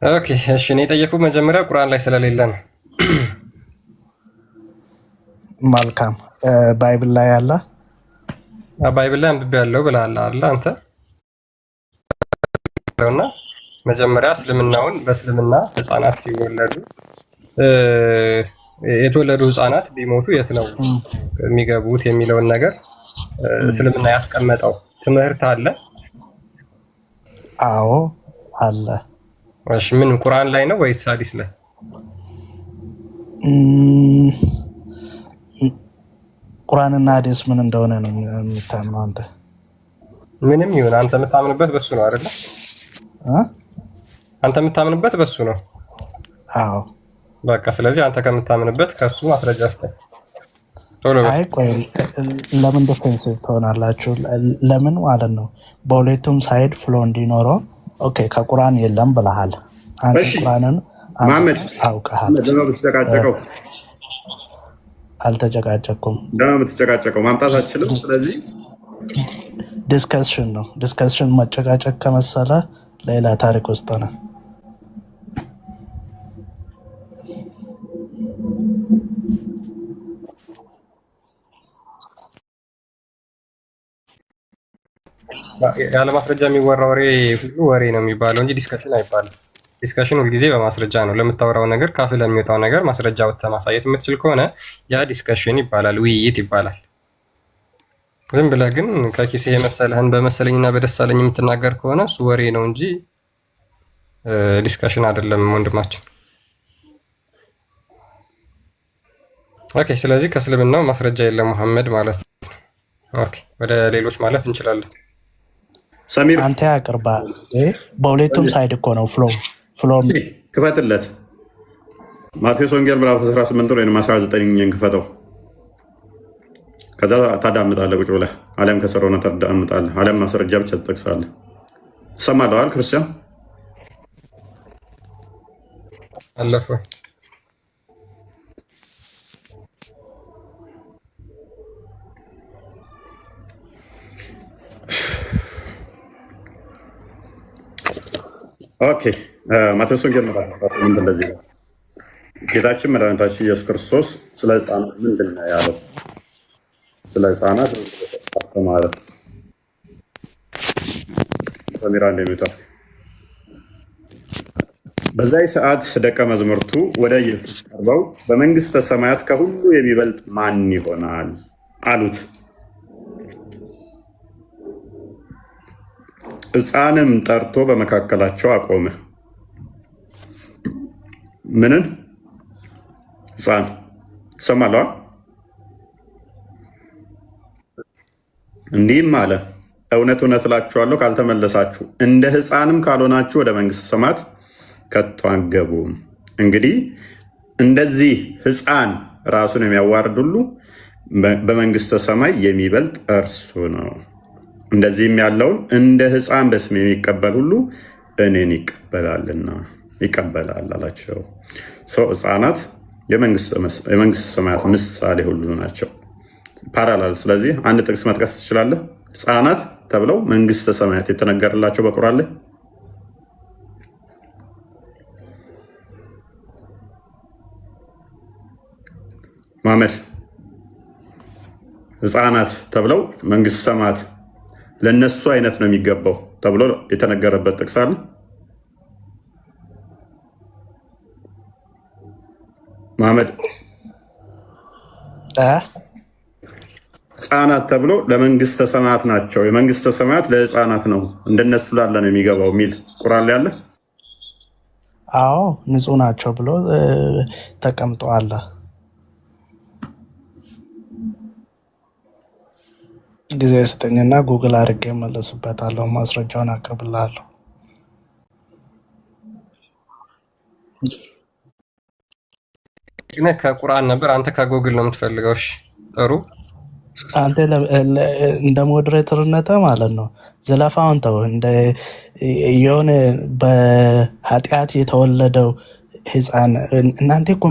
ኦኬ እሺ እኔ የጠየኩት መጀመሪያ ቁርአን ላይ ስለሌለ ነው። መልካም ባይብል ላይ አለ። ባይብል ላይ አንብቤ ያለው ብለሃል አይደል አንተ? እና መጀመሪያ እስልምናውን በእስልምና ህፃናት ሲወለዱ የተወለዱ ህፃናት ቢሞቱ የት ነው የሚገቡት የሚለውን ነገር እስልምና ያስቀመጠው ትምህርት አለ። አዎ አለ። እሺ ምን ቁርአን ላይ ነው ወይስ ሐዲስ ላይ? ቁርአንና ሐዲስ ምን እንደሆነ ነው የምታምነው አንተ? ምንም ይሁን አንተ የምታምንበት በሱ ነው አይደል? አንተ የምታምንበት በሱ ነው። አዎ በቃ ስለዚህ አንተ ከምታምንበት ከሱ ማስረጃ አስተህ ቶሎ በል። አይ ቆይ ለምን ዲፌንሲቭ ትሆናላችሁ? ለምን ማለት ነው በሁለቱም ሳይድ ፍሎ እንዲኖረው። ኦኬ ከቁርአን የለም ብለሃል አንተ። ቁርአንን መሐመድ አውቀሃል። ለምን አልተጨቃጨኩም። ለምን ተጨቃጨቀው? ማምጣት አትችልም። ስለዚህ ዲስከሽን ነው። ዲስከሽን መጨቃጨቅ ከመሰለ ሌላ ታሪክ ውስጥ ነው። ያለ ማስረጃ የሚወራ ወሬ ሁሉ ወሬ ነው የሚባለው እንጂ ዲስከሽን አይባልም። ዲስከሽን ሁልጊዜ በማስረጃ ነው። ለምታወራው ነገር ካፍ ለሚወጣው ነገር ማስረጃ ወጥተህ ማሳየት የምትችል ከሆነ ያ ዲስከሽን ይባላል፣ ውይይት ይባላል። ዝም ብለህ ግን ከኪስህ የመሰለህን በመሰለኝና በደሳለኝ የምትናገር ከሆነ እሱ ወሬ ነው እንጂ ዲስከሽን አይደለም ወንድማችን። ኦኬ ስለዚህ ከእስልምናው ማስረጃ የለም መሐመድ ማለት ነው። ኦኬ ወደ ሌሎች ማለፍ እንችላለን። ሰሚር አንተ ያቅርባል። በሁለቱም ሳይድ እኮ ነው ፍሎ ክፈትለት። ማቴዎስ ወንጌል ምዕራፍ 18 ወይም 19 ክፈተው። ከዛ ታዳምጣለህ ቁጭ ብለህ፣ አሊያም ከሰሮነ ታዳምጣለህ፣ አሊያም ማስረጃ ብቻ ትጠቅሳለህ። ትሰማለህ ክርስቲያን? አለፈ ኦኬ ማቴዎስ ወንጌል ምዕራፍ 18 እንደዚህ ነው። ጌታችን መድኃኒታችን ኢየሱስ ክርስቶስ ስለ ሕፃናት ምንድን ነው ያለው? ስለ ሕፃናት አስተማረ። ሰሚራ እንደሚታ በዛይ ሰዓት ደቀ መዛሙርቱ ወደ ኢየሱስ ቀርበው በመንግስተ ሰማያት ከሁሉ የሚበልጥ ማን ይሆናል አሉት። ሕፃንም ጠርቶ በመካከላቸው አቆመ። ምንን ሕፃን ትሰማለህ? እንዲህም አለ፣ እውነት እውነት እላችኋለሁ ካልተመለሳችሁ እንደ ሕፃንም ካልሆናችሁ ወደ መንግስተ ሰማያት ከቶ አትገቡም። እንግዲህ እንደዚህ ሕፃን ራሱን የሚያዋርድ ሁሉ በመንግስተ ሰማይ የሚበልጥ እርሱ ነው። እንደዚህም ያለውን እንደ ሕፃን በስሜ የሚቀበል ሁሉ እኔን ይቀበላል አላቸው። ሕፃናት የመንግስት ሰማያት ምሳሌ ሁሉ ናቸው። ፓራላል። ስለዚህ አንድ ጥቅስ መጥቀስ ትችላለህ? ሕፃናት ተብለው መንግስተ ሰማያት የተነገረላቸው በቁርአን ላይ መሐመድ፣ ሕፃናት ተብለው መንግስት ሰማያት ለነሱ አይነት ነው የሚገባው ተብሎ የተነገረበት ጥቅስ አለ? መሐመድ፣ ሕፃናት ተብሎ ለመንግስተ ሰማያት ናቸው፣ የመንግስተ ሰማያት ለሕፃናት ነው፣ እንደነሱ ላለ ነው የሚገባው የሚል ቁርአን ላይ አለ? አዎ ንጹህ ናቸው ብሎ ተቀምጠዋል። ጊዜ ስጠኝና ጉግል አድርጌ እመለስበታለሁ። ማስረጃውን አቅርብልሃለሁ። ግን ከቁርአን ነበር፣ አንተ ከጉግል ነው የምትፈልገው? እሺ ጥሩ። አንተ እንደ ሞዴሬተርነት ማለት ነው ዘለፋውን ተው። የሆነ በኃጢአት የተወለደው ሕፃን እናንተ እኮ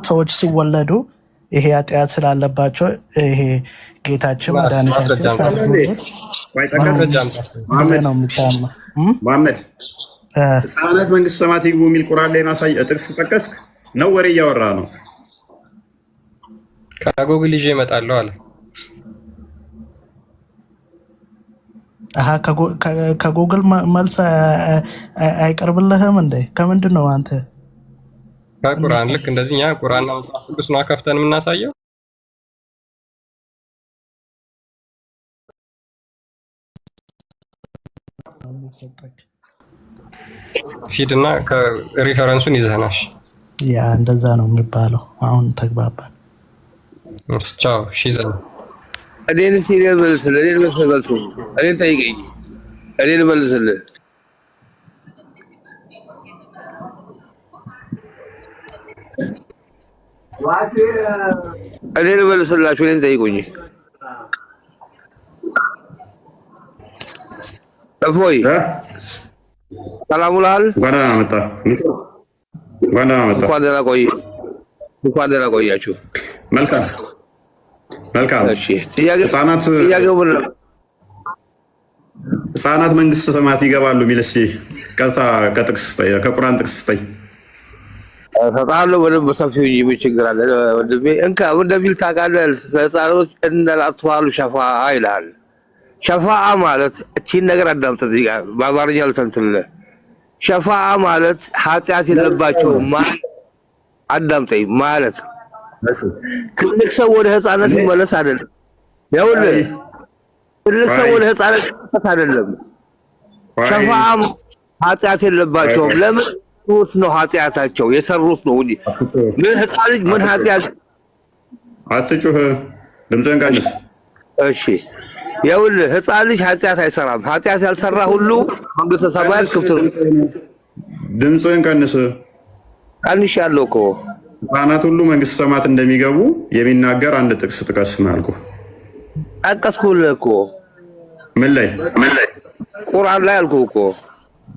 ሰዎች ሲወለዱ ይሄ ኃጢአት ስላለባቸው ይሄ ጌታችን መድኃኒታችን ነው የሚታማ መሐመድ ህፃናት መንግስተ ሰማያት ይግቡ የሚል ቁርአን ላይ ማሳይ ጥቅስ ጠቀስክ ነው? ወሬ እያወራ ነው? ከጎግል ይዤ እመጣለሁ አለ። ከጉግል መልስ አይቀርብልህም እንዴ? ከምንድን ነው አንተ? ከቁርአን ልክ እንደዚህ እኛ ቁርአንና መጽሐፍ ቅዱስ ነው ከፍተን የምናሳየው። ሂድና ከሪፈረንሱን ይዘናሽ። ያ እንደዛ ነው የሚባለው። አሁን ተግባባን። ቻው ሺዘን እኔን ሲሪየስ መልስልህ። እኔን መሰገልቱ እኔን ጠይቀኝ። እኔን መልስልህ። እኔን መልስላችሁ። እኔን ጠይቁኝ። እፎይ ሰላም ውለሃል? እንኳን ደህና ቆይ። እንኳን ደህና ቆያችሁ። መልካም መልካም። ህፃናት መንግስተ ሰማያት ይገባሉ የሚል እስኪ ቀጥታ ከቁርአን ጥቅስ ስጠኝ። እሰጥሃለሁ በደንብ በሰፊው እንጂ ምን ችግር አለ ወንድሜ? እንካ እንደሚል ታውቃለህ። ህፃኖች እንደላጥፋሉ ሸፋዓ ይልሃል። ሸፋዓ ማለት እቺን ነገር አዳምጥ። እዚህ ጋር በአማርኛ ልተንትንልህ። ሸፋዓ ማለት ኃጢአት የለባቸውም ማለት አዳምጠኝ ማለት ትልቅ ሰው ወደ ህፃነት ይመለስ አይደለም። ይኸውልህ ትልቅ ሰው ወደ ህፃነት ይመለስ አይደለም። ሸፋዓ ኃጢአት የለባቸውም። ለምን ሩት ነው ኃጢአታቸው የሰሩት ነው እንጂ ምን ህፃን ልጅ ምን ኃጢአት አትጩህ፣ ድምፅህን ቀንስ። እሺ ይኸውልህ ህፃን ልጅ ኃጢአት አይሰራም። ኃጢአት ያልሰራ ሁሉ መንግስተ ሰማያት ክፍት ነው። ድምፅህን ቀንስ። ቀንሻለሁ እኮ። ህፃናት ሁሉ መንግስተ ሰማያት እንደሚገቡ የሚናገር አንድ ጥቅስ ጥቀስ ነው ያልኩህ። ጠቀስኩልህ እኮ። ምን ላይ? ቁርአን ላይ አልኩህ እኮ።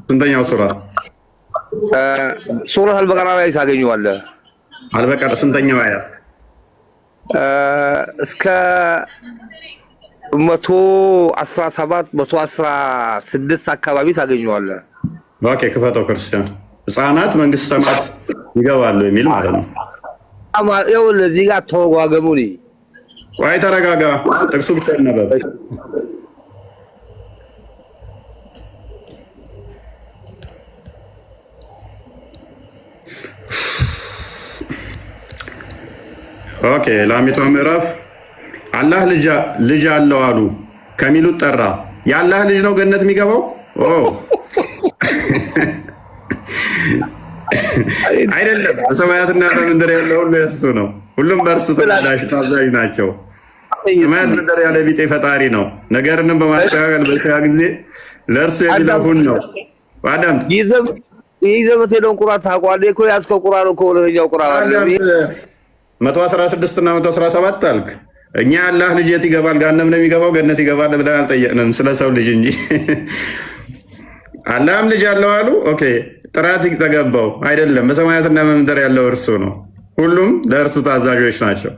ስንተኛው ሱራ? ሱራ አልበቀራ ላይ ታገኘዋለህ። አልበቀራ ስንተኛው አያ? እስከ 117 116 አካባቢ ታገኘዋለህ። ኦኬ ክፈተው ክርስቲያን። ህፃናት መንግስተ ሰማያት ይገባሉ የሚል ማለት ነው። ይኸውልህ እዚህ ጋር ተወጓገሙ። ቆይ ተረጋጋ። ጥቅሱ ብቻ ነበረ። ኦኬ ላሚቷ ምዕራፍ አላህ ልጅ አለው አሉ ከሚሉት ጠራ። የአላህ ልጅ ነው ገነት የሚገባው? አይደለም። በሰማያትና በምድር ያለው ሁሉ የእሱ ነው። ሁሉም በእርሱ ታዛዥ ናቸው። ሰማያት ምድር ያለ ቢጤ ፈጣሪ ነው። ነገርንም በማስተካከል በሻ ጊዜ ለእርሱ የሚለፉን ነው። አዳምጥ። ይዘህ የምትሄደውን ቁርአን ታውቀዋለህ እኮ። ያዝከው ቁርአን እኮ ወደኛው ቁርአን አለ 116 እና 117 አልክ። እኛ አላህ ልጅ የት ይገባል? ገሃነም ነው የሚገባው ገነት ይገባል ብለን አልጠየቅንም፣ ስለ ሰው ልጅ እንጂ። አላህም ልጅ አለው አሉ። ኦኬ ጥራት ተገባው አይደለም። በሰማያትና በምድር ያለው እርሱ ነው። ሁሉም ለእርሱ ታዛዦች ናቸው።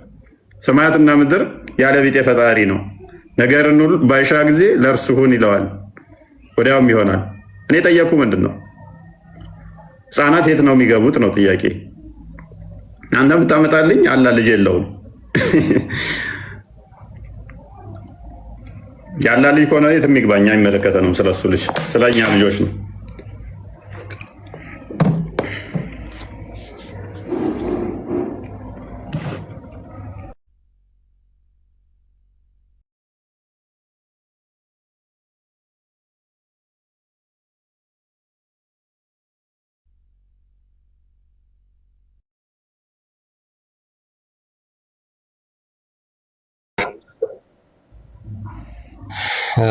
ሰማያትና ምድር ያለ ቢጤ ፈጣሪ ነው። ነገርን ሁሉ ባይሻ ጊዜ ለእርሱ ሁን ይለዋል፣ ወዲያውም ይሆናል። እኔ ጠየኩ ምንድን ነው ህፃናት የት ነው የሚገቡት ነው ጥያቄ። አንተ ብታመጣልኝ አላህ ልጅ የለውም። የአላህ ልጅ ከሆነ የት የሚግባኝ አይመለከተንም። ስለሱ ልጅ ስለኛ ልጆች ነው።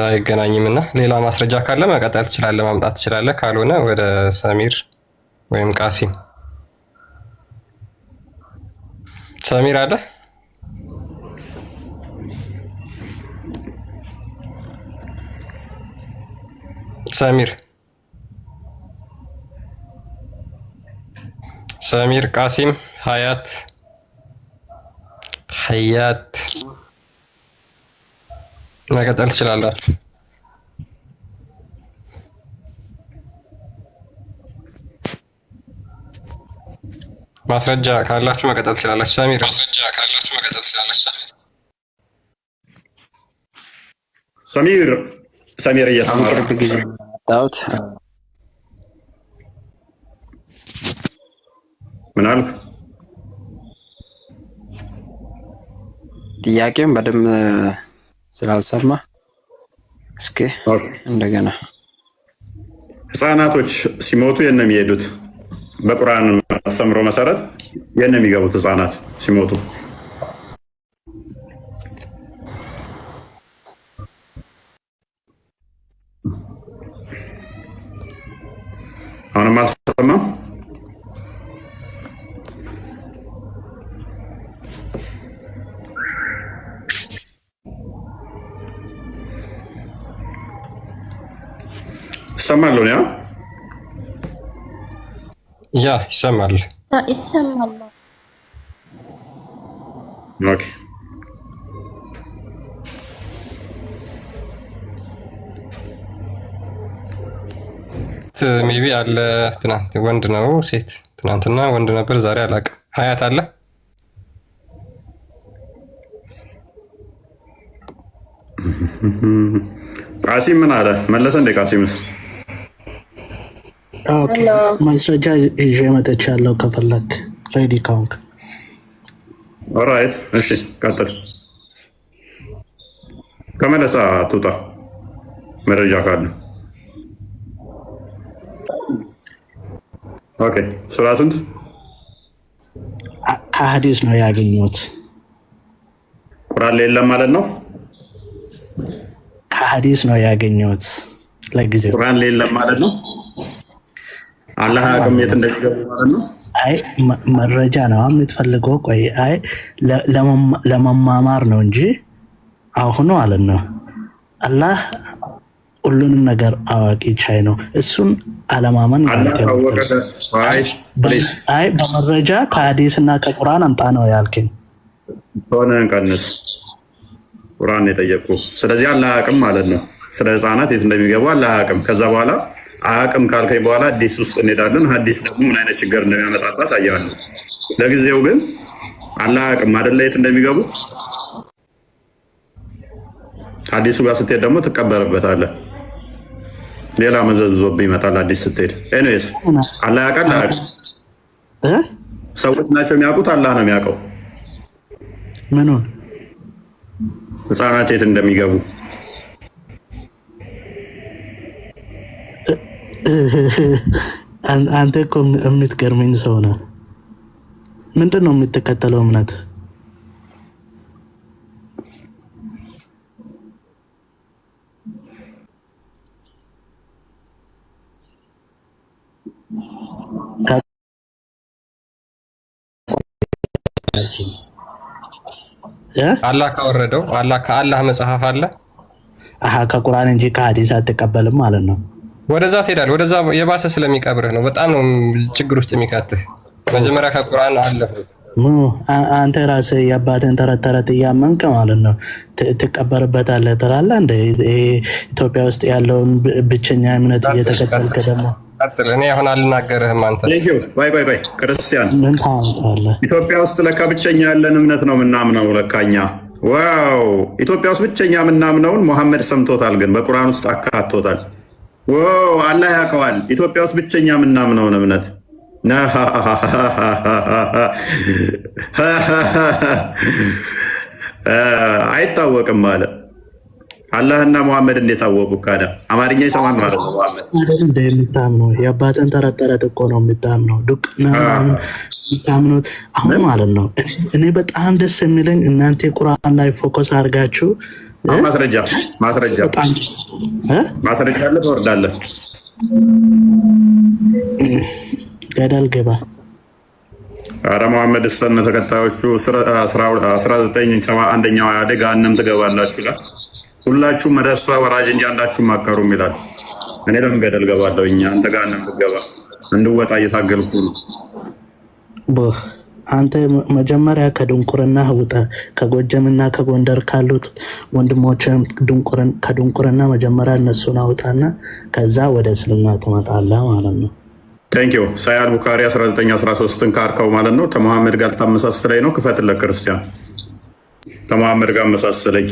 አይገናኝም እና ሌላ ማስረጃ ካለ መቀጠል ትችላለህ፣ ማምጣት ትችላለህ። ካልሆነ ወደ ሰሚር ወይም ቃሲም። ሰሚር አለ? ሰሚር፣ ቃሲም፣ ሀያት ሐያት መቀጠል ትችላላችሁ። ማስረጃ ካላችሁ መቀጠል ትችላላችሁ። ሰሚር ማስረጃ ካላችሁ መቀጠል ትችላላችሁ። ሰሚር እየተማረ ጊዜ መጣሁት። ምን አልክ? ጥያቄም በደንብ ስላልሰማ እስኪ እንደገና። ህፃናቶች ሲሞቱ የት ነው የሚሄዱት? በቁርአን አስተምሮ መሰረት የት ነው የሚገቡት? ህፃናት ሲሞቱ አሁንም አልሰማም። ይሰማል ያ ይሰማል። ይሰማል። ኦኬ ሜቢ አለ። ትናንት ወንድ ነው ሴት? ትናንትና ወንድ ነበር፣ ዛሬ አላውቅም። ሀያት አለ። ቃሲም ምን አለ? መለሰ እንደ ቃሲምስ? ማስረጃ ይዤ መጥቻለሁ። ከፈለክ ሬዲ ካውንክ። ኦራይት እሺ፣ ቀጥል። ከመለሰ አትውጣ፣ መረጃ ካለ። ኦኬ ሱራ ስንት? ከሀዲስ ነው ያገኘሁት። ቁርአን ላይ የለም ማለት ነው? ከሀዲስ ነው ያገኘሁት። ለጊዜው ቁርአን ላይ የለም ማለት ነው? አላህ አቅም የት እንደሚገቡ ማለት ነው? አይ መረጃ ነው የምትፈልገው? ቆይ አይ ለመማማር ነው እንጂ አሁን ማለት ነው። አላህ ሁሉንም ነገር አዋቂ ቻይ ነው። እሱን አለማመን አይ በመረጃ ከሀዲስ እና ከቁርአን አምጣ ነው ያልከኝ። ሆነ ቀንስ። ቁርአን የጠየቁ ስለዚህ አላህ አቅም ማለት ነው። ስለ ህፃናት የት እንደሚገቡ አላህ አቅም። ከዛ በኋላ አቅም ካልከኝ በኋላ ሐዲስ ውስጥ እንሄዳለን። ሐዲስ ደግሞ ምን አይነት ችግር እንደሚያመጣ አሳያለሁ። ለጊዜው ግን አላህ አቅም አይደለ የት እንደሚገቡ። ሐዲሱ ጋር ስትሄድ ደግሞ ትቀበርበታለህ። ሌላ መዘዝ ዞብህ ይመጣል ሐዲስ ስትሄድ። ኤኒዌይስ አላህ ያውቃል። ሰዎች ናቸው የሚያውቁት፣ አላህ ነው የሚያውቀው ምኑን ህፃናት የት እንደሚገቡ። አንተ እኮ የምትገርመኝ ሰው ነህ። ምንድን ነው የምትከተለው እምነት? አላህ ካወረደው ከአላህ መጽሐፍ አለ። ከቁርአን እንጂ ከሀዲስ አትቀበልም ማለት ነው። ወደዛ ትሄዳለህ። ወደዛ የባሰ ስለሚቀብርህ ነው። በጣም ነው ችግር ውስጥ የሚከትህ። መጀመሪያ ከቁርአን አለ። አንተ ራስህ የአባትን ተረት ተረት እያመንክ ማለት ነው ትቀበርበታለህ ትላለህ። እንደ ኢትዮጵያ ውስጥ ያለውን ብቸኛ እምነት እየተከተልክ ደግሞ እኔ አሁን አልናገርህም። አንተ ባይ ክርስቲያን ምን ታውቃለህ? ኢትዮጵያ ውስጥ ለካ ብቸኛ ያለን እምነት ነው የምናምነው ለካኛ። ዋው ኢትዮጵያ ውስጥ ብቸኛ የምናምነውን ሙሐመድ ሰምቶታል፣ ግን በቁርአን ውስጥ አካቶታል። ዋው አላህ ያውቀዋል። ኢትዮጵያ ውስጥ ብቸኛ የምናምነውን እምነት አይታወቅም ማለት አላህና ሙሐመድ እንዴት አወቁ? ካዳ አማርኛ ይሰማል ማለት ነው። ሙሐመድ እንደምታምነው የአባትን ተረት ተረት እኮ ነው የምታምነው። ዱቅና የምታምነው አሁን ማለት ነው። እኔ በጣም ደስ የሚለኝ እናንተ ቁርአን ላይ ፎከስ አድርጋችሁ ማስረጃ አለ ትወርዳለህ። ገደል ግባ። አረ ሙሐመድ እስተነ ተከታዮቹ 1971ኛው አያደ ገሃነም ትገባላችሁ ይላል። ሁላችሁም መደርሷ ወራጅ እንጂ አንዳችሁም አከሩም ይላል። እኔ ለምን ገደል ገባለሁ? እኛ አንተ ገሃነም ትገባ እንድወጣ እየታገልኩ ነው። አንተ መጀመሪያ ከድንቁርና ውጣ። ከጎጀምና ከጎንደር ካሉት ወንድሞች ከድንቁርና መጀመሪያ እነሱን አውጣና ከዛ ወደ እስልምና ትመጣለህ ማለት ነው። ቴንኪዩ ሳያድ ቡካሪ 1913ን ካርከው ማለት ነው። ከመሐመድ ጋር ታመሳስለኝ ነው። ክፈትለት ክርስቲያን ከመሐመድ ጋር መሳሰለኝ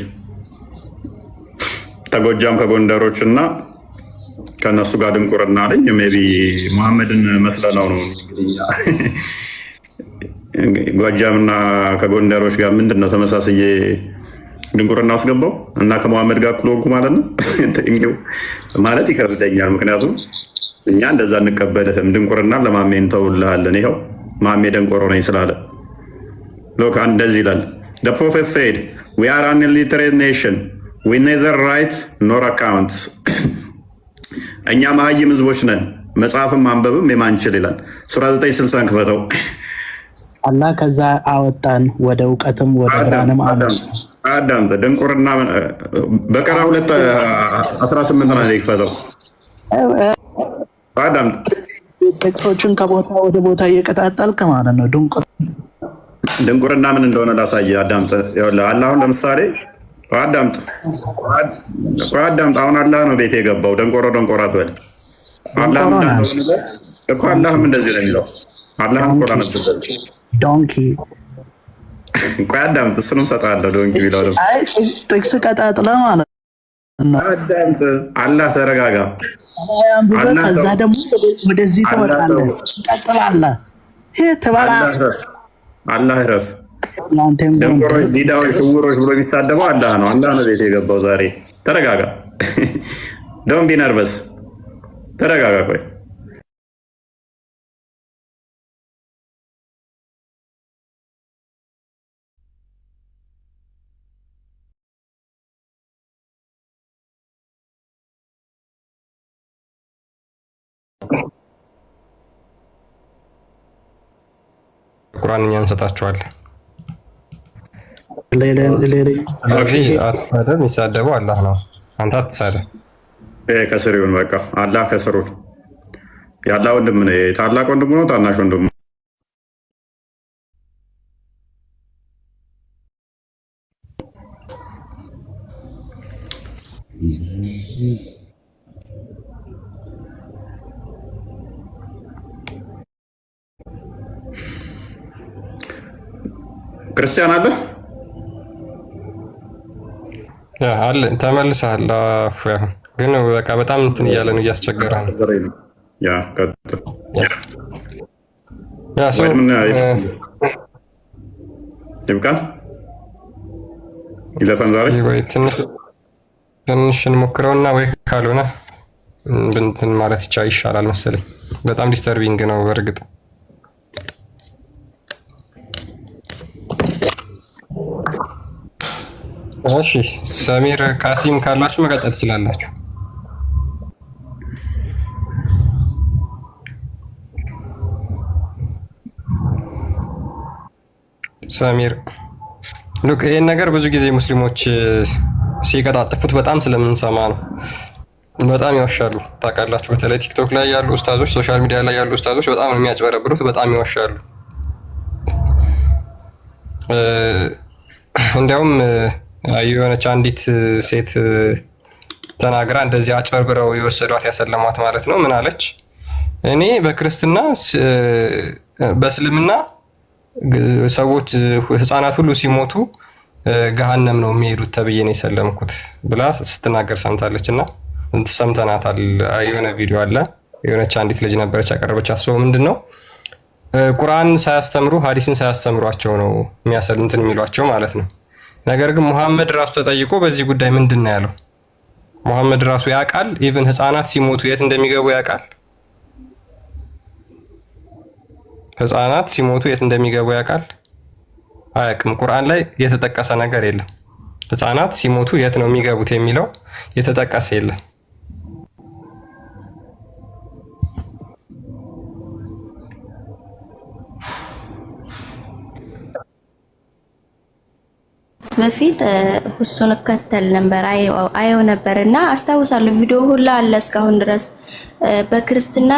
ከጎጃም ከጎንደሮች እና ከነሱ ጋር ድንቁርና አለኝ። ሜይ ቢ መሐመድን መስለነው ነው ጎጃምና ከጎንደሮች ጋር ምንድን ነው ተመሳስዬ ድንቁርና አስገባው እና ከመሐመድ ጋር እኩል ሆንኩ ማለት ነው። ማለት ይከብደኛል። ምክንያቱም እኛ እንደዛ እንቀበልህም ድንቁርና ለማሜ እንተውልሃለን። ይኸው ማሜ ደንቆሮ ነኝ ስላለ ሎክ እንደዚህ ይላል። The prophet said, we are an illiterate nation. We neither write nor accounts. እኛ መሀይም ህዝቦች ነን፣ መጽሐፍም ማንበብም የማንችል ይላል። ሱራ 960 ክፈተው። አላህ ከዛ አወጣን ወደ እውቀትም ወደ ብርሃንም አዳም ድንቁርና በቀራ 2:18 ነው ይክፈተው። አዳም ጥቅሶችን ከቦታ ወደ ቦታ እየቀጣጠልክ ማለት ነው። ድንቁርና ምን እንደሆነ ላሳየህ። አዳምጥ። አላሁን ለምሳሌ አዳምጥ። አሁን አላህ ነው ቤት የገባው። ደንቆሮ አትበል። አላህም እንደዚህ ነው የሚለው። አላህም ቁርአን አትበል። ዶንኪ ቆይ አዳምጥ። እሱንም እሰጥሃለሁ። ዶንኪ ቢለው ጥቅስ ቀጣጥለህ ማለት ነው። አዳምጥ። አላህ ተረጋጋ። ከዛ ደግሞ ወደዚህ ትመጣለህ፣ ትቀጥላለህ። ይሄ ትበላለህ። አላህ ረፍ። ደንቆሮች፣ ዲዳዎች፣ ሽውሮች ብሎ የሚሳደበው አላህ ነው። አላህ ነው ቤት የገባው ዛሬ። ተረጋጋ። ዶንት ቢ ነርቨስ። ተረጋጋ። ቆይ ቁርአን እኛ እንሰጣቸዋለን። ስለዚህ አትሳደብ። የሚሳደበው አላህ ነው። አንተ አትሳደብ። ከስር ይሁን በቃ። አላህ ከስሩ ያላ ወንድም ነው። ታላቅ ወንድሙ ነው፣ ታናሽ ወንድሙ ክርስቲያን አለ አለ። ተመልሰሃል። ግን በቃ በጣም እንትን እያለ ነው፣ እያስቸገረ ነው። ይብቃል። ይለፈን ዛሬ ትንሽ እንሞክረውና ወይ ካልሆነ እንትን ማለት ይሻላል መሰለኝ። በጣም ዲስተርቢንግ ነው በእርግጥ። እሺ ሰሚር ካሲም ካላችሁ መቀጠል ትችላላችሁ። ሰሚር ሉክ ይሄን ነገር ብዙ ጊዜ ሙስሊሞች ሲቀጣጥፉት በጣም ስለምንሰማ ነው። በጣም ይዋሻሉ ታውቃላችሁ። በተለይ ቲክቶክ ላይ ያሉ ኡስታዞች፣ ሶሻል ሚዲያ ላይ ያሉ ኡስታዞች በጣም ነው የሚያጭበረብሩት፣ በጣም ይዋሻሉ። እንዲያውም የሆነች አንዲት ሴት ተናግራ እንደዚህ አጭበርብረው የወሰዷት ያሰለሟት ማለት ነው። ምን አለች? እኔ በክርስትና በእስልምና ሰዎች ህፃናት ሁሉ ሲሞቱ ገሃነም ነው የሚሄዱት ተብዬ ነው የሰለምኩት ብላ ስትናገር ሰምታለች። እና ሰምተናታል። የሆነ ቪዲዮ አለ። የሆነች አንዲት ልጅ ነበረች ያቀረበቻት። ሰው ምንድን ነው ቁርአን ሳያስተምሩ ሀዲስን ሳያስተምሯቸው ነው እንትን የሚሏቸው ማለት ነው። ነገር ግን ሙሐመድ ራሱ ተጠይቆ በዚህ ጉዳይ ምንድን ነው ያለው? ሙሐመድ ራሱ ያውቃል። ኢቭን ህፃናት ሲሞቱ የት እንደሚገቡ ያውቃል። ህፃናት ሲሞቱ የት እንደሚገቡ ያውቃል? አያውቅም። ቁርአን ላይ የተጠቀሰ ነገር የለም። ህፃናት ሲሞቱ የት ነው የሚገቡት የሚለው የተጠቀሰ የለም። በፊት ሁሱን እከተል ነበር አየው ነበርና አስታውሳለሁ። ቪዲዮ ሁላ አለ እስካሁን ድረስ በክርስትና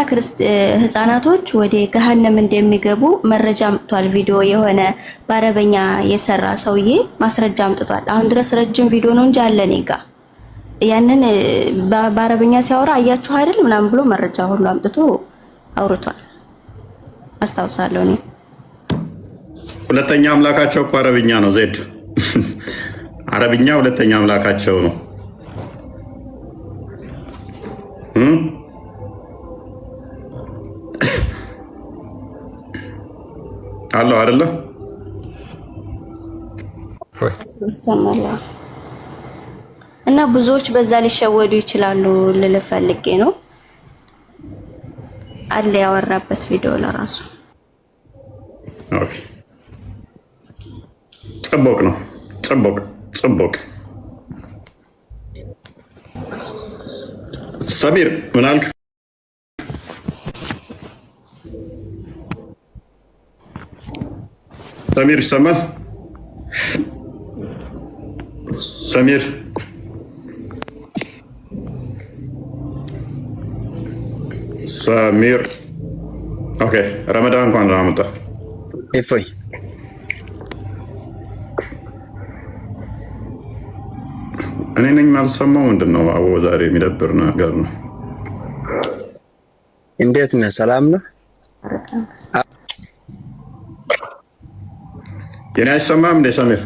ህፃናቶች ወደ ገሃነም እንደሚገቡ መረጃ አምጥቷል። ቪዲዮ የሆነ በአረበኛ የሰራ ሰውዬ ማስረጃ አምጥቷል። አሁን ድረስ ረጅም ቪዲዮ ነው እንጂ አለ እኔ ጋ ያንን በአረበኛ ሲያወራ አያችሁ አይደል ምናምን ብሎ መረጃ ሁሉ አምጥቶ አውርቷል። አስታውሳለሁ። እኔ ሁለተኛ አምላካቸው እኮ አረብኛ ነው ዜድ አረብኛ ሁለተኛ አምላካቸው ነው። አለው አይደለ? እና ብዙዎች በዛ ሊሸወዱ ይችላሉ ልል ፈልጌ ነው። አለ ያወራበት ቪዲዮ ለራሱ ኦኬ። ጽቦቅ ነው ጽቦቅ። ሰሚር ምን አልክ? ሰሚር ይሰማል? ሰሚር ኦኬ። ረመዳን እንኳን ደህና መጣ። እፎይ እኔ ነኝ የማልሰማው። ምንድን ነው አቦ? ዛሬ የሚደብር ነገር ነው። እንዴት ነህ? ሰላም ነው? የኔ አይሰማም እንዴ ሰሚር?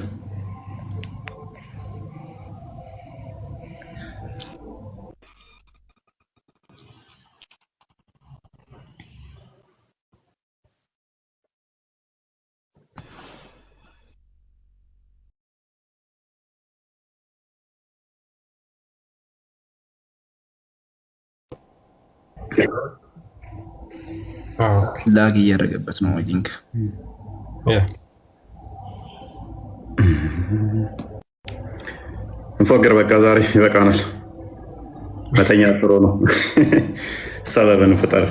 ላግ እያደረገበት ነው። አይ ቲንክ እንፎግር በቃ ዛሬ ይበቃናል። መተኛ ጥሩ ነው። ሰበብን ፍጠር።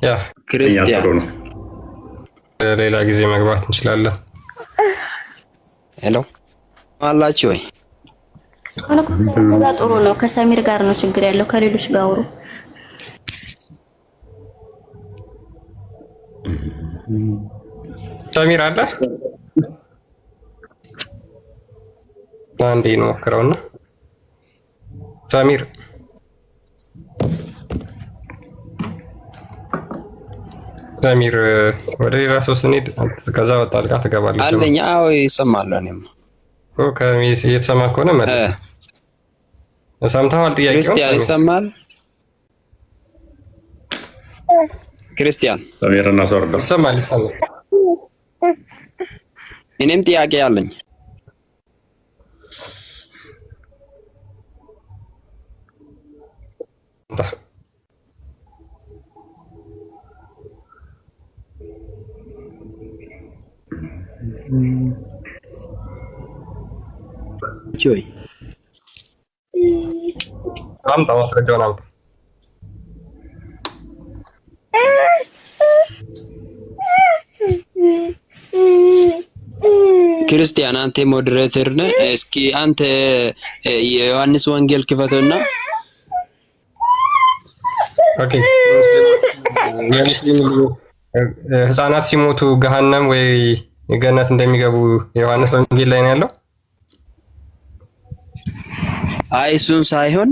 ያ ክርስቲያን ጥሩ ነው። ሌላ ጊዜ መግባት እንችላለን። ሄሎ አላችሁ ወይ? ጋር ጥሩ ነው። ከሰሚር ጋር ነው ችግር ያለው። ከሌሎች ጋር አውሩ። ሰሚር አለ አንዴ እንሞክረውና ሰሚር ወደ ሌላ ሰው ስንሄድ ከዛ ጣልቃ ትገባለች አለኝ። አዎ ይሰማል። እኔም እየተሰማ ከሆነ መልስ ሰምተዋል። ጥያቄው ክርስቲያን ይሰማል። ክርስቲያን ሰሚርና ሶርዶ ይሰማል። እኔም ጥያቄ አለኝ። ጆይ አምጣ ማስረጃውን አምጣ። ክርስቲያን አንተ ሞዴሬተር ነህ። እስኪ አንተ የዮሐንስ ወንጌል ክፈተውና ኦኬ። ህፃናት ሲሞቱ ገሃነም ወይ ገነት እንደሚገቡ የዮሐንስ ወንጌል ላይ ነው ያለው። አይ እሱን ሳይሆን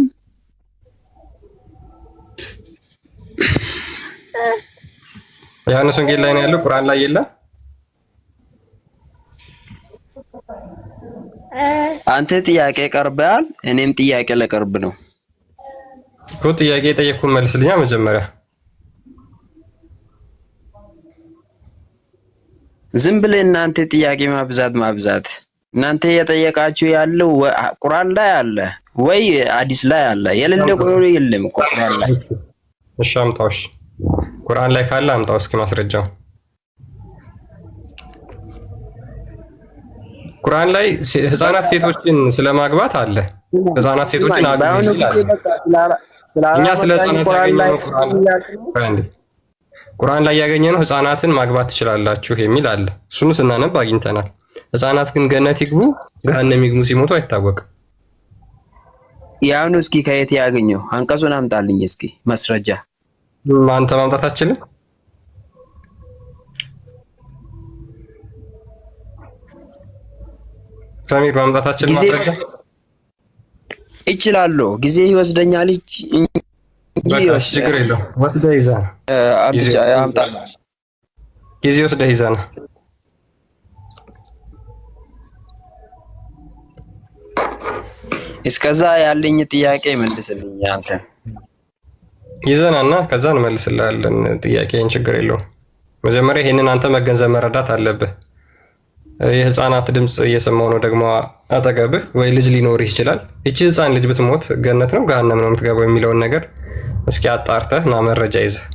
ዮሐንስ ወንጌል ላይ ነው ያለው፣ ቁርአን ላይ የለም። አንተ ጥያቄ ቀርበሃል፣ እኔም ጥያቄ ለቀርብ ነው እኮ። ጥያቄ የጠየቅኩህን መልስልኛ መጀመሪያ። ዝም ብለህ እናንተ ጥያቄ ማብዛት እናንተ የጠየቃችሁ ያለው ቁርአን ላይ አለ ወይ ሐዲስ ላይ አለ? የሌለ ቆይ የለም እኮ ቁርአን ላይ። እሺ አምጣው። እሺ ቁርአን ላይ ካለ አምጣው እስኪ ማስረጃው። ቁርአን ላይ ህፃናት ሴቶችን ስለማግባት አለ። ህፃናት ሴቶችን አግቡ ይላል። እኛ ስለ ህፃናት ያገኘነው ቁርአን ቁርአን ላይ ያገኘነው ህፃናትን ማግባት ትችላላችሁ የሚል አለ። እሱን ስናነብ አግኝተናል። ህፃናት ግን ገነት ይግቡ ገሃነም ይግቡ ሲሞቱ አይታወቅም። ያኑ እስኪ ከየት ያገኘው አንቀጹን አምጣልኝ እስኪ ማስረጃ። አንተ ማምጣት አትችልም? ሰሚር ማምጣት አትችልም? ማስረጃ እችላለሁ። ጊዜ ይወስደኛል እንጂ ችግር የለውም። ወስደህ ይዘህ አምጣ። ጊዜ ወስደህ ይዘህ ነው። እስከዛ ያለኝ ጥያቄ መልስልኝ አንተ። ይዘናና ከዛ እንመልስልሃለን ጥያቄን። ችግር የለውም። መጀመሪያ ይሄንን አንተ መገንዘብ መረዳት አለብህ። የህፃናት ድምፅ እየሰማው ነው ደግሞ አጠገብህ፣ ወይ ልጅ ሊኖርህ ይችላል። እቺ ህፃን ልጅ ብትሞት ገነት ነው ገሃነም ነው የምትገባው የሚለውን ነገር እስኪ አጣርተህ ና መረጃ ይዘህ።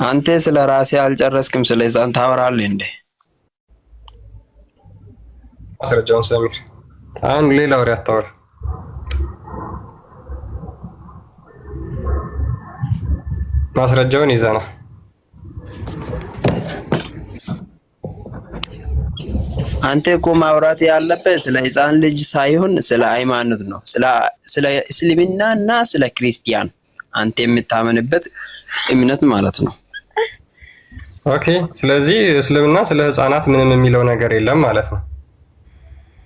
አንተ ስለ ራሴ አልጨረስክም፣ ስለ ህፃን ታወራለህ እንዴ? ማስረጃውን ሰሚር፣ አሁን ሌላ ወሬ አታወራ። ማስረጃውን ይዘና አንተ እኮ ማውራት ያለበት ስለ ህፃን ልጅ ሳይሆን ስለ ሃይማኖት ነው። ስለ እስልምናና ስለ ክርስቲያን አንተ የምታመንበት እምነት ማለት ነው። ኦኬ። ስለዚህ እስልምና ስለ ህፃናት ምንም የሚለው ነገር የለም ማለት ነው።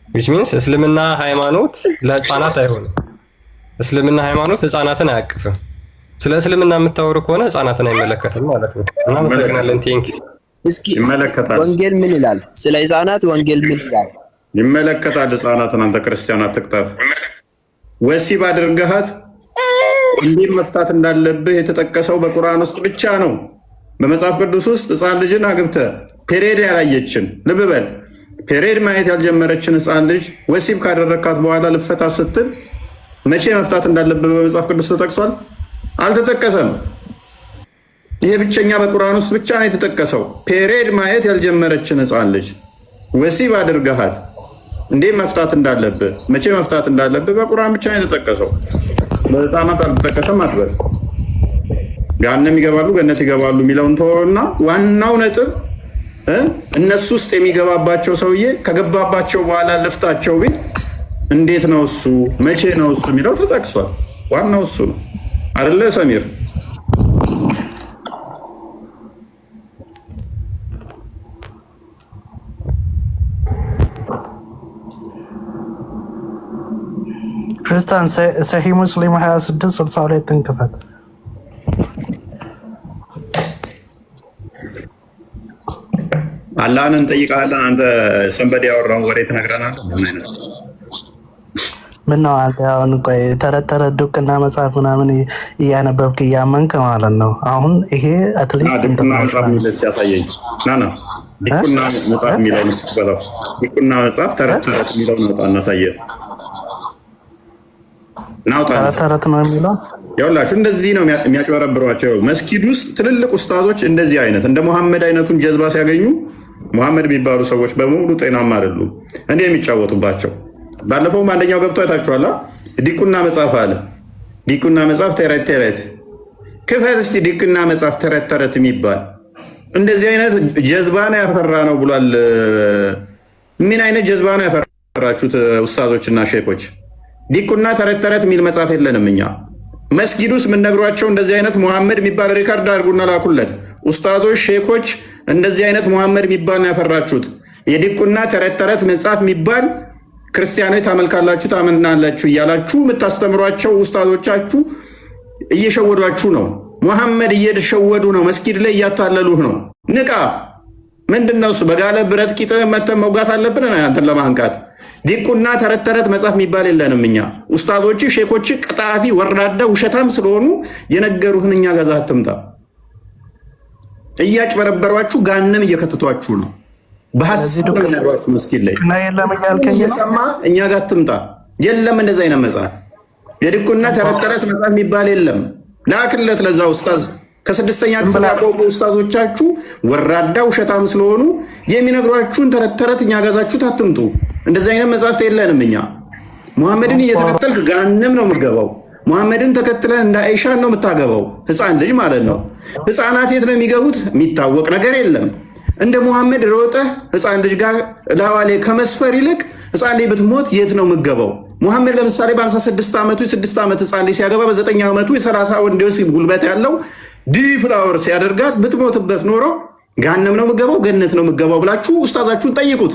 which means እስልምና ሃይማኖት ለህፃናት አይሆንም። እስልምና ሃይማኖት ህፃናትን አያቅፍም። ስለ እስልምና የምታወሩ ከሆነ ህፃናትን አይመለከትም ማለት ነው። እናመሰግናለን። ቴንኪ። እስኪ ወንጌል ምን ይላል? ስለ ህፃናት ወንጌል ምን ይላል? ይመለከታል። ህፃናትን አንተ ክርስቲያን አትቅጠፍ። ወሲብ አድርገሃት እንዴት መፍታት እንዳለብህ የተጠቀሰው በቁርአን ውስጥ ብቻ ነው። በመጽሐፍ ቅዱስ ውስጥ ህፃን ልጅን አግብተህ ፔሬድ ያላየችን ልብ በል ፔሬድ ማየት ያልጀመረችን ህፃን ልጅ ወሲብ ካደረካት በኋላ ልፈታ ስትል መቼ መፍታት እንዳለብህ በመጽሐፍ ቅዱስ ተጠቅሷል? አልተጠቀሰም። ይሄ ብቸኛ በቁርአን ውስጥ ብቻ ነው የተጠቀሰው። ፔሬድ ማየት ያልጀመረችን ህፃን ልጅ ወሲብ አድርገሃት እንዴት መፍታት እንዳለብህ መቼ መፍታት እንዳለብህ በቁርአን ብቻ ነው የተጠቀሰው። በህፃናት አልተጠቀሰም አትበል። ገሃነም ይገባሉ ገነት ይገባሉ የሚለውን ተወውና ዋናው ነጥብ እነሱ ውስጥ የሚገባባቸው ሰውዬ ከገባባቸው በኋላ ልፍታቸው ቢል እንዴት ነው እሱ መቼ ነው እሱ የሚለው ተጠቅሷል። ዋናው እሱ ነው አይደለ ሰሚር? ክርስቲያን ሰሂህ ሙስሊም 2662 እንክፈት። አላህን እንጠይቃለን። አንተ ሰንበዴ ያወራውን ወሬ ትነግረናለህ። ምነው አንተ አሁን ቆይ ተረት ዱቅና መጽሐፍ ምናምን እያነበብክ እያመንክ ማለት ነው። አሁን ይሄ አትሊስት ዲቁና መጽሐፍ የሚለስ ያሳየኝ ናና ዲቁና መጽሐፍ የሚለውን ስበለው ዲቁና መጽሐፍ ተረት የሚለውን ነው እናሳየህ። ናውጣ ተረት ነው የሚለው ያውላችሁ እንደዚህ ነው የሚያጭበረብሯቸው። መስጊድ ውስጥ ትልልቅ ኡስታዞች እንደዚህ አይነት እንደ መሐመድ አይነቱን ጀዝባ ሲያገኙ መሐመድ የሚባሉ ሰዎች በሙሉ ጤናማ አይደሉም እንዴ የሚጫወቱባቸው። ባለፈውም አንደኛው ገብቶ አይታችኋላ። ዲቁና መጽሐፍ አለ። ዲቁና መጽሐፍ ተረት ክፈት እስቲ ዲቁና መጽሐፍ ተረት የሚባል እንደዚህ አይነት ጀዝባ ነው ያፈራ ነው ብሏል። ምን አይነት ጀዝባ ነው ያፈራችሁት ኡስታዞችና ሼኮች? ዲቁና ተረት የሚል መጽሐፍ የለንም እኛ። መስጊድ ውስጥ የምንነግሯቸው እንደዚህ አይነት ሙሐመድ የሚባል ሪካርድ አድርጉና ላኩለት። ኡስታዞች ሼኮች እንደዚህ አይነት ሙሐመድ የሚባል ነው ያፈራችሁት። የዲቁና ተረት መጽሐፍ የሚባል ክርስቲያኖች ታመልካላችሁ ታመናላችሁ እያላችሁ የምታስተምሯቸው ኡስታዞቻችሁ እየሸወዷችሁ ነው። ሙሐመድ እየሸወዱ ነው። መስጊድ ላይ እያታለሉህ ነው። ንቃ። ምንድነው እሱ? በጋለ ብረት ቂጥ መተን መውጋት አለብን አንተን ለማንቃት። ዲቁና ተረት መጽሐፍ የሚባል የለንም እኛ። ኡስታዞች ሼኮች ቀጣፊ ወራዳ ውሸታም ስለሆኑ የነገሩህን እኛ ጋዛ አትምጣ። እያጭበረበሯችሁ ጋንም እየከተቷችሁ ነው። በሐሰት ነገሯችሁ መስጊድ ላይ እየሰማ እኛ ጋር አትምጣ። የለም እንደዛ አይነት መጽሐፍ የዲቁና ተረት መጽሐፍ የሚባል የለም። ላክለት ለዛ ኡስታዝ። ከስድስተኛ ክፍል ያቆሙ ኡስታዞቻችሁ ወራዳ ውሸታም ስለሆኑ የሚነግሯችሁን ተረት እኛ ጋዛችሁት አትምጡ። እንደዚህ አይነት መጽሐፍት የለንም እኛ። ሙሐመድን እየተከተልክ ጋንም ነው የምትገባው። ሙሐመድን ተከትለህ እንደ አይሻ ነው የምታገባው፣ ህፃን ልጅ ማለት ነው። ህፃናት የት ነው የሚገቡት? የሚታወቅ ነገር የለም። እንደ ሙሐመድ ሮጠህ ህፃን ልጅ ጋር ላዋሌ ከመስፈር ይልቅ ህፃን ልጅ ብትሞት የት ነው የምገባው? ሙሐመድ ለምሳሌ በ56 ዓመቱ የ6 ዓመት ህፃን ልጅ ሲያገባ በ9 ዓመቱ የ30 ወንድ ወሲብ ጉልበት ያለው ዲፍላወር ሲያደርጋት ብትሞትበት ኖሮ ገሃነም ነው የምገባው ገነት ነው የምገባው ብላችሁ ኡስታዛችሁን ጠይቁት።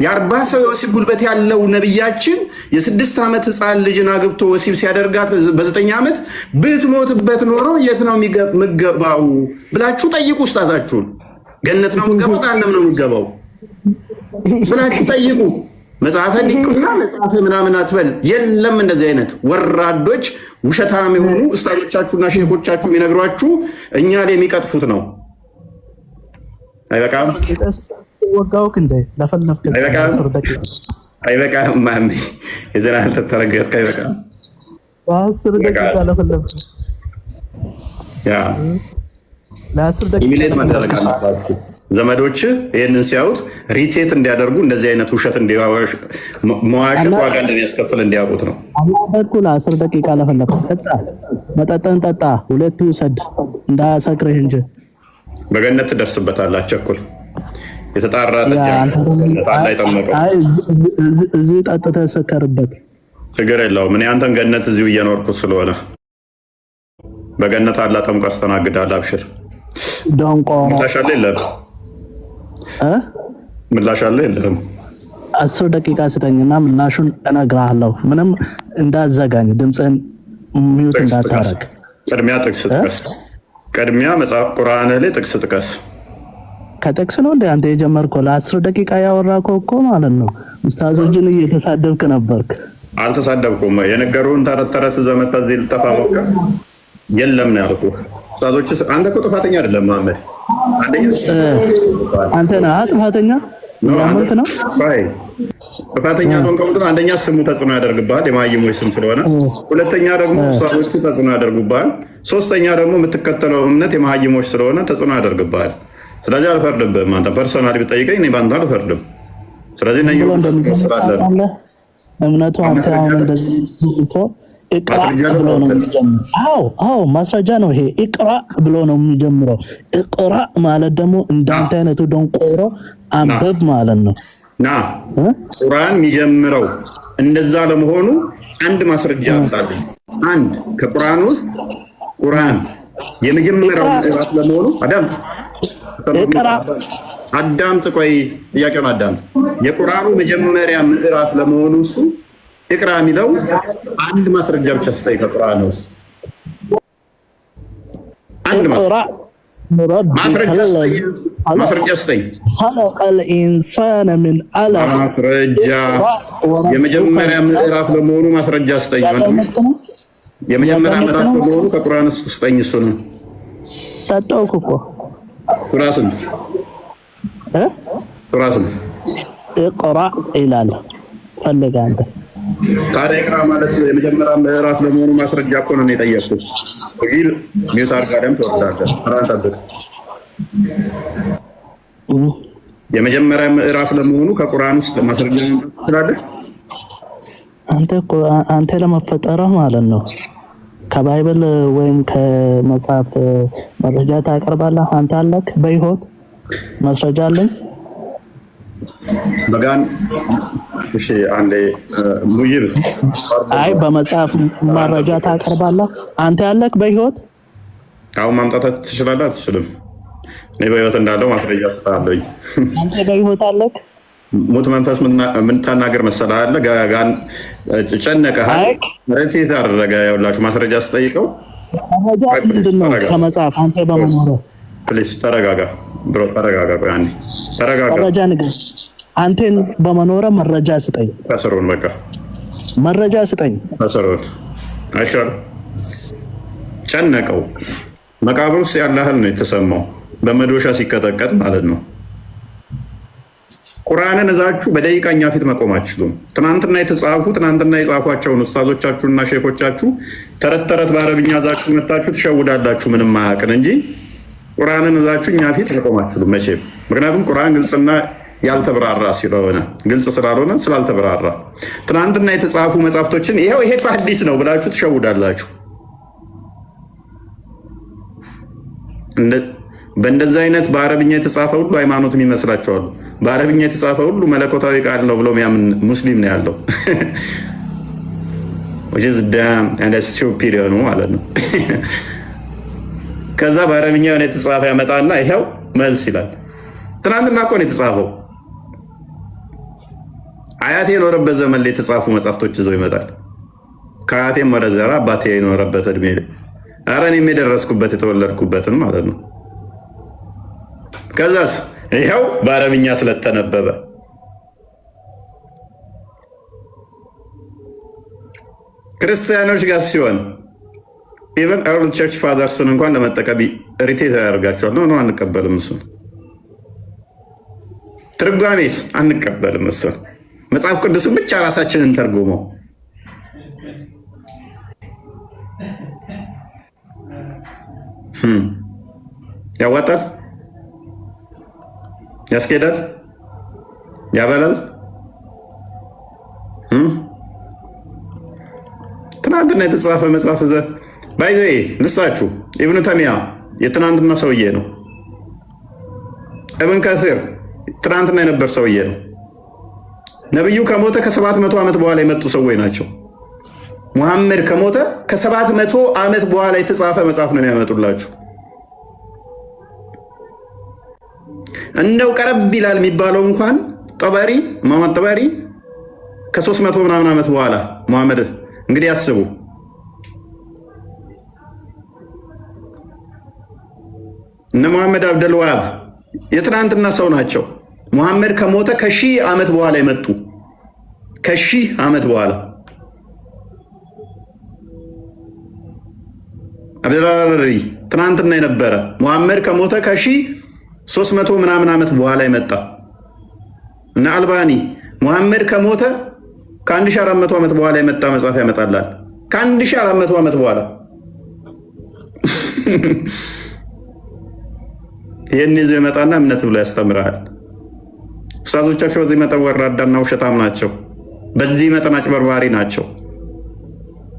የ40 ሰው የወሲብ ጉልበት ያለው ነቢያችን የ6 ዓመት ህፃን ልጅን አግብቶ ወሲብ ሲያደርጋት በ9 ዓመት ብትሞትበት ኖሮ የት ነው የምገባው ብላችሁ ጠይቁ ኡስታዛችሁን። ገነት ነው የምገባው ገሃነም ነው የምገባው ብላችሁ ጠይቁ። መጽሐፈ ኒቅና መጽሐፈ ምናምን አትበል። የለም እንደዚህ አይነት ወራዶች ውሸታም የሆኑ ኡስታዞቻችሁና ሼኮቻችሁ የሚነግሯችሁ እኛ ላይ የሚቀጥፉት ነው። አይበቃም? ወጋውክ እንደ ለፈለፍከ አይበቃም? ማን የዘራን ተረገጥከ? አይበቃም? 10 ደቂቃ ለፈለፍከ ያ ለ10 ደቂቃ ኢሚሌት ማድረግ አለባችሁ። ዘመዶች ይህንን ሲያዩት ሪቴት እንዲያደርጉ እንደዚህ አይነት ውሸት መዋሸት ዋጋ እንደሚያስከፍል እንዲያውቁት ነው። በኩል 10 ደቂቃ ለፈለፍከ ጠጣ፣ መጠጥን ጠጣ፣ ሁለቱ ሰድ እንዳያሰክርህ እንጂ በገነት ትደርስበታለህ። አትቸኩል። የተጣራ ጥጃ ታላ ይጠመቀው። እዚህ ጠጥተህ ሰከርበት፣ ችግር የለውም። እኔ አንተን ገነት እዚሁ እየኖርኩት ስለሆነ በገነት አላ ጠምቆ አስተናግዳለህ። አብሽር። ዶንቆ ምላሽ አለ የለህም? ምላሽ አለ የለህም? 10 ደቂቃ ስጠኝና ምላሹን እነግርሃለሁ። ምንም እንዳዘጋኝ ድምፅህን ሚውት እንዳታረግ። ቅድሚያ ጥቅስ ጥቀስ። ቅድሚያ መጽሐፍ ቁርአን ላይ ጥቅስ ጥቀስ። ከጥቅስ ነው እንደ አንተ የጀመርከው። ለ10 ደቂቃ ያወራከው እኮ ማለት ነው። ኡስታዞችን እየተሳደብክ ነበርክ። አልተሳደብኩም። የነገሩን ተረት ተረት ዘመታ እዚህ ልጠፋ ሞከር የለም ነው ያልኩህ። ኡስታዞች አንተ እኮ ጥፋተኛ አይደለም መሐመድ። አንተ ነህ ጥፋተኛ። ያመንት ነው ጥፋተኛ ነው። አንደኛ ስሙ ተጽዕኖ ያደርግብሃል፣ የማይሞች ስም ስለሆነ። ሁለተኛ ደግሞ ኡስታዞቹ ተጽዕኖ ያደርጉብሃል። ሶስተኛ ደግሞ የምትከተለው እምነት የማይሞች ስለሆነ ተጽዕኖ ያደርግብሃል። ስለዚህ አልፈርድብህም። አንተ ፐርሰናሊ ብጠይቀኝ እኔ በአንተ አልፈርድም። ስለዚህ ነኝ መስላለን እምነቱ አንተ አሁን እንደዚህ ኢቅራ ብሎ ነው የሚጀምረው። አዎ ማስረጃ ነው ይሄ። ኢቅራ ብሎ ነው የሚጀምረው። ኢቅራ ማለት ደግሞ እንዳንተ አይነቱ ደንቆሮ አንብብ ማለት ነው። ቁርአን የሚጀምረው እንደዛ ለመሆኑ አንድ ማስረጃ አምጣልኝ። አንድ ከቁርአን ውስጥ ቁርአን የመጀመሪያው ምዕራፍ ለመሆኑ አዳምጥ። ቆይ ጥያቄውን አዳምጥ። የቁርአኑ መጀመሪያ ምዕራፍ ለመሆኑ እሱ ኢቅራ የሚለው አንድ ማስረጃ ብቻ ስጠኝ። ከቁርአን ውስጥ አንድ ማስረጃ ስጠኝ። ኸለቀል ኢንሳነ ሚን ዐለቅ ማስረጃ የመጀመሪያ ምዕራፍ ለመሆኑ ማስረጃ ስጠኝ። የመጀመሪያ ምዕራፍ ለመሆኑ ከቁርአን ውስጥ ስጠኝ። እሱ ነው ሰጠውኩ እኮ። ሱራ ስንት? ሱራ ስንት? ኢቅራ ይላል። ፈልገህ አንተ ታዲያ ኢቅራ ማለት የመጀመሪያ ምዕራፍ ለመሆኑ ማስረጃ እኮ ነው የጠየቅኩት። ወጊል ሚውት አድርጋለም ተወዳደር አራንታበት የመጀመሪያ ምዕራፍ ለመሆኑ ከቁርአን ውስጥ ማስረጃ ትላለህ? አንተ ለመፈጠርህ ማለት ነው ከባይብል ወይም ከመጽሐፍ መረጃ ታቀርባለህ። አንተ አለክ በህይወት ማስረጃ አለኝ በጋን እሺ አንዴ ሙይብ አይ በመጽሐፍ መረጃ ታቀርባለህ። አንተ ያለክ በህይወት አሁን ማምጣት ትችላለህ? አትችልም? እኔ በህይወት እንዳለው ማስረጃ ስጣለኝ። አንተ በህይወት አለክ? ሙት መንፈስ ምን ታናገር መሰለህ አለ ጋን ጨነቀህ ረቴት አደረገ። ያውላችሁ ማስረጃ ስጠይቀው ምንድነው ከመጽሐፍ አንተ በመኖር ፕሊስ ተረጋጋ ብሮ ተረጋጋ። አንዴ ተረጋጋ። መረጃ ንገር። አንተን በመኖር መረጃ ስጠኝ። ከስሩን በቃ መረጃ ስጠኝ። ከስሩን አይሻል ጨነቀው። መቃብር ውስጥ ያለ እህል ነው የተሰማው በመዶሻ ሲቀጠቀጥ ማለት ነው። ቁርአንን እዛችሁ በደቂቃኛ ፊት መቆም አትችሉም። ትናንትና የጻፏቸውን ኡስታዞቻችሁና ሼኮቻችሁ ተረት ተረት በአረብኛ እዛችሁ መታችሁ ትሸውዳላችሁ። ምንም ማያውቅን እንጂ ቁርአንን እዛችሁ እኛ ፊት መቆም አትችሉም መቼም። ምክንያቱም ቁርአን ግልጽና ያልተብራራ ስለሆነ ግልጽ ስላልሆነ ስላልተብራራ ትናንትና የተጻፉ መጽሐፍቶችን ይሄው ይሄ አዲስ ነው ብላችሁ ትሸውዳላችሁ። በእንደዚህ አይነት በአረብኛ የተጻፈ ሁሉ ሃይማኖትም ይመስላችኋል። በአረብኛ የተጻፈ ሁሉ መለኮታዊ ቃል ነው ብሎ የሚያምን ሙስሊም ነው ያለው። ስቱፒድ የሆኑ ማለት ነው። ከዛ በአረብኛ የሆነ የተጻፈ ያመጣና ይኸው መልስ ይላል። ትናንትና እኮ ነው የተጻፈው። አያቴ የኖረበት ዘመን ላይ የተጻፉ መጽሐፍቶች ይዘው ይመጣል። ከአያቴም ወደ ዘራ አባቴ የኖረበት እድሜ ላይ ኧረ እኔም የደረስኩበት የተወለድኩበትን ማለት ነው። ከዛስ ይኸው በአረብኛ ስለተነበበ ክርስቲያኖች ጋር ሲሆን ኢቨን ኤርሊ ቸርች ፋዘርስን እንኳን ለመጠቀም ሪቴት ያደርጋቸዋል። ነው አንቀበልም፣ እሱን ትርጓሜስ አንቀበልም። እሱን መጽሐፍ ቅዱስን ብቻ ራሳችንን ተርጉመው ያዋጣል፣ ያስኬዳል፣ ያበላል። ትናንትና የተጻፈ መጽሐፍ ዘ ባይዘ ልስጣችሁ። ኢብኑ ተሚያ የትናንትና ሰውዬ ነው። እብን ከሲር ትናንትና የነበር ሰውዬ ነው። ነብዩ ከሞተ ከ700 ዓመት በኋላ የመጡ ሰዎች ናቸው። ሙሐመድ ከሞተ ከ700 ዓመት በኋላ የተጻፈ መጽሐፍ ነው የሚያመጡላችሁ። እንደው ቀረብ ይላል የሚባለው እንኳን ጠበሪ መሐመድ ጠበሪ ከ300 ምናምን ዓመት በኋላ ሙሐመድ እንግዲህ አስቡ። እነ ሙሐመድ አብደልዋሃብ የትናንትና ሰው ናቸው። ሙሐመድ ከሞተ ከ1000 ዓመት በኋላ የመጡ ከ1000 ዓመት በኋላ አብደላሪ ትናንትና የነበረ ሙሐመድ ከሞተ ከ1300 ምናምን ዓመት በኋላ የመጣ እና አልባኒ ሙሐመድ ከሞተ ከ1400 ዓመት በኋላ የመጣ መጽሐፍ ያመጣላል። ከ1400 ዓመት በኋላ ይህን ይዞ የመጣና እምነት ብሎ ያስተምርሃል። ኡስታዞቻቸው በዚህ መጠን ወራዳና ውሸታም ናቸው። በዚህ መጠን አጭበርባሪ ናቸው።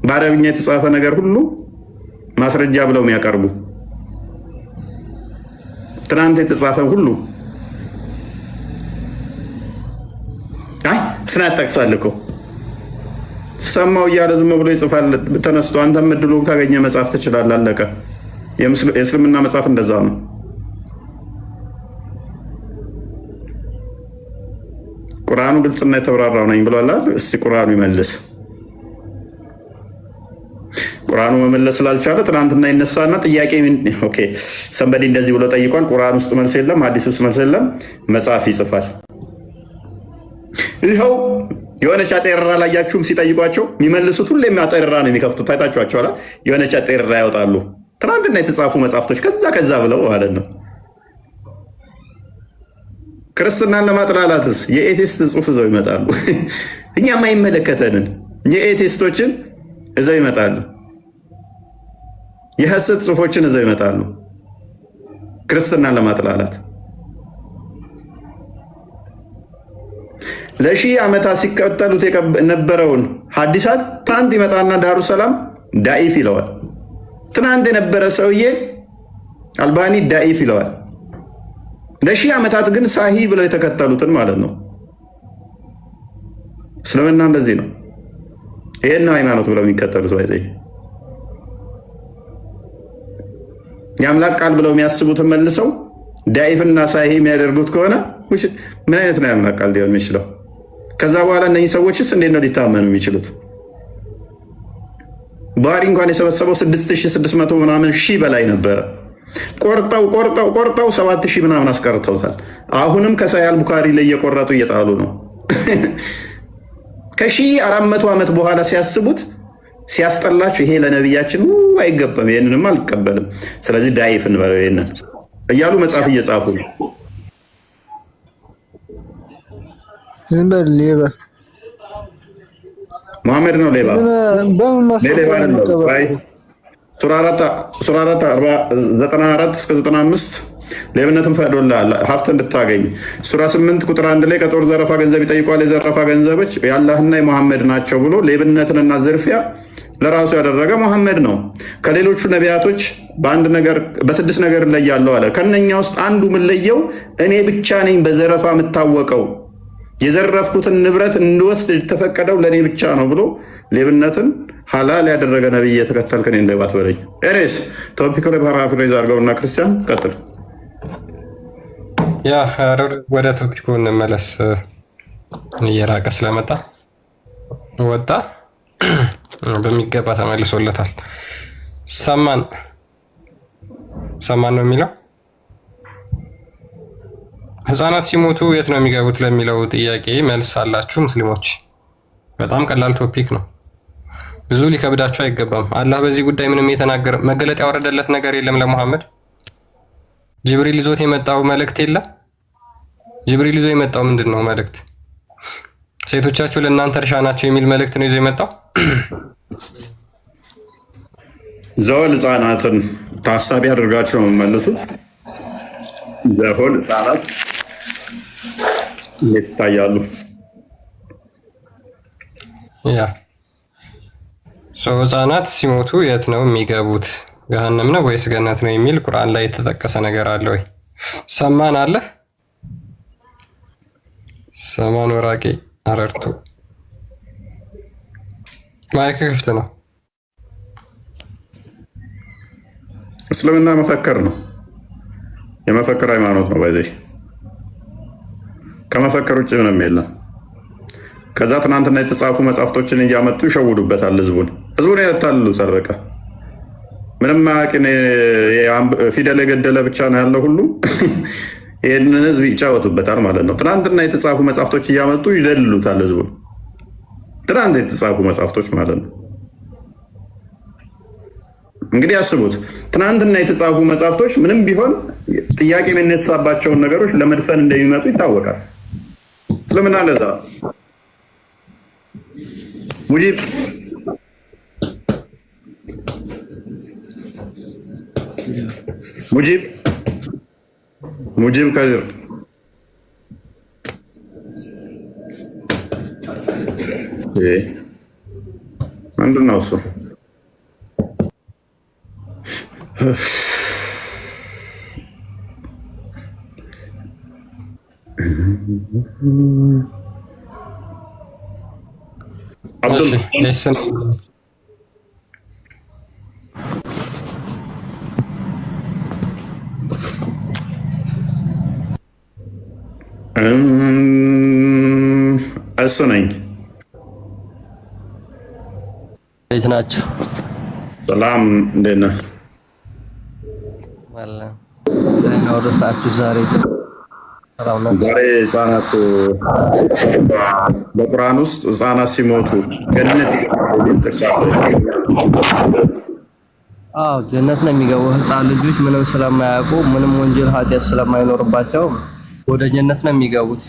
በአረብኛ የተጻፈ ነገር ሁሉ ማስረጃ ብለው የሚያቀርቡ ትናንት የተጻፈ ሁሉ ስናት ጠቅሷል እኮ ሰማው እያለ ዝም ብሎ ይጽፋል ተነስቶ። አንተም እድሉን ካገኘ መጽሐፍ ትችላለህ። አለቀ። የእስልምና መጽሐፍ እንደዛ ነው። ቁርአኑ ግልጽና የተብራራው ነኝ ብሏል። እስቲ ቁርአኑ ይመልስ። ቁርአኑ መመለስ ስላልቻለ ትናንትና ይነሳና ጥያቄ ሰንበዲ እንደዚህ ብሎ ጠይቋል። ቁርአን ውስጥ መልስ የለም፣ ሐዲስ ውስጥ መልስ የለም። መጽሐፍ ይጽፋል። ይኸው የሆነች አጤራ ላያችሁም ሲጠይቋቸው የሚመልሱት ሁሌም አጤራ ነው የሚከፍቱት። አይታችኋቸዋል። የሆነች አጤራ ያወጣሉ። ትናንትና የተጻፉ መጽሐፍቶች ከዛ ብለው ማለት ነው። ክርስትናን ለማጥላላትስ የኤቴስት ጽሑፍ እዛው ይመጣሉ። እኛም አይመለከተንን የኤቴስቶችን እዛው ይመጣሉ። የሐሰት ጽሑፎችን እዛው ይመጣሉ ክርስትናን ለማጥላላት። ለሺህ ዓመታት ሲከተሉት የነበረውን ሐዲሳት ትናንት ይመጣና ዳሩ ሰላም ዳኢፍ ይለዋል። ትናንት የነበረ ሰውዬ አልባኒ ዳኢፍ ይለዋል። ለሺህ ዓመታት ግን ሳሂ ብለው የተከተሉትን ማለት ነው። እስልምና እንደዚህ ነው። ይሄን ሃይማኖት ብለው የሚከተሉት ወይ የአምላክ ቃል ብለው የሚያስቡትን መልሰው ዳኢፍና ሳሂ የሚያደርጉት ከሆነ ምን አይነት ነው የአምላክ ቃል ሊሆን የሚችለው? ከዛ በኋላ እነዚህ ሰዎችስ እንዴት ነው ሊታመኑ የሚችሉት? ባህሪ እንኳን የሰበሰበው 6600 ምናምን ሺህ በላይ ነበረ። ቆርጠው 7000 ምናምን አስቀርተውታል። አሁንም ከሳሂህ አልቡኻሪ ላይ እየቆረጡ እየጣሉ ነው። ከ1400 ዓመት በኋላ ሲያስቡት ሲያስጠላችሁ ይሄ ለነቢያችን አይገባም፣ ይህንንም አልቀበልም፣ ስለዚህ ዳይፍ እንበለው ይሄንን እያሉ መጽሐፍ እየጻፉ ነው። ዝም በል ሌባ መሐመድ ነው ሌባ። ሱራ 4 94 እስከ 95 ሌብነትን ፈቅዶልሃል ሀብት እንድታገኝ። ሱራ 8 ቁጥር 1 ላይ ከጦር ዘረፋ ገንዘብ ይጠይቋል፣ የዘረፋ ገንዘቦች የአላህና የሙሐመድ ናቸው ብሎ ሌብነትንና ዝርፊያ ለራሱ ያደረገ ሙሐመድ ነው። ከሌሎቹ ነቢያቶች በ6 ነገር እለያለሁ አለ። ከነኛ ውስጥ አንዱ የምለየው እኔ ብቻ ነኝ በዘረፋ የምታወቀው፣ የዘረፍኩትን ንብረት እንድወስድ የተፈቀደው ለእኔ ብቻ ነው ብሎ ሌብነትን ሀላል ያደረገ ነቢይ የተከተልክ እኔን ሌባ አትበለኝ። ኤኒዌይስ ቶፒክ ላይ ፓራፍሬዝ አድርገውና ክርስቲያን ቀጥል። ያ ወደ ቶፒኩ እንመለስ። እየራቀ ስለመጣ ወጣ፣ በሚገባ ተመልሶለታል። ሰማን ነው የሚለው ህፃናት ሲሞቱ የት ነው የሚገቡት ለሚለው ጥያቄ መልስ አላችሁ ሙስሊሞች? በጣም ቀላል ቶፒክ ነው። ብዙ ሊከብዳቸው አይገባም። አላህ በዚህ ጉዳይ ምንም የተናገረ መገለጥ ያወረደለት ነገር የለም ለሙሐመድ። ጅብሪል ይዞት የመጣው መልእክት የለም። ጅብሪል ይዞ የመጣው ምንድን ነው መልእክት? ሴቶቻችሁ ለእናንተ እርሻ ናቸው የሚል መልእክት ነው ይዞ የመጣው። ዘወል ህፃናትን ታሳቢ አድርጋችሁ ነው የሚመልሱት። ዘወል ህፃናት እንዴት ይታያሉ? ያ ህፃናት ሲሞቱ የት ነው የሚገቡት? ገሃነም ነው ወይስ ገነት ነው የሚል ቁርአን ላይ የተጠቀሰ ነገር አለ ወይ? ሰማን አለ? ሰማን ወራቂ አረርቱ ማይክ ክፍት ነው። እስልምና መፈክር ነው፣ የመፈክር ሃይማኖት ነው። ባይዘይ ከመፈክር ውጭ ምንም የለም። ከዛ ትናንትና የተጻፉ መጽሐፍቶችን እያመጡ ይሸውዱበታል ህዝቡን ያታልሉታል። በቃ ምንም ማያውቅን ፊደል የገደለ ብቻ ነው ያለው ሁሉ ይህንን ህዝብ ይጫወቱበታል ማለት ነው። ትናንትና የተጻፉ መጽሐፍቶች እያመጡ ይደልሉታል ህዝቡን። ትናንት የተጻፉ መጽሐፍቶች ማለት ነው። እንግዲህ አስቡት፣ ትናንትና የተጻፉ መጽሐፍቶች ምንም ቢሆን ጥያቄ የሚነሳባቸውን ነገሮች ለመድፈን እንደሚመጡ ይታወቃል። እስልምና እንደዛ ሙጂብ ከድር ምንድን ነው እሱ? አብዱል እሱ ነኝ። እንዴት ናችሁ? ሰላም፣ እንዴት ነህ? ርዕሳችሁ ዛሬ ህፃናት በቁርአን ውስጥ ህፃናት ሲሞቱ ገነት ይጠቅሳል። ጀነት ነው የሚገቡ ህፃን ልጆች ምንም ስለማያውቁ ምንም ወንጀል ኃጢአት ስለማይኖርባቸው ወደ ጀነት ነው የሚገቡት።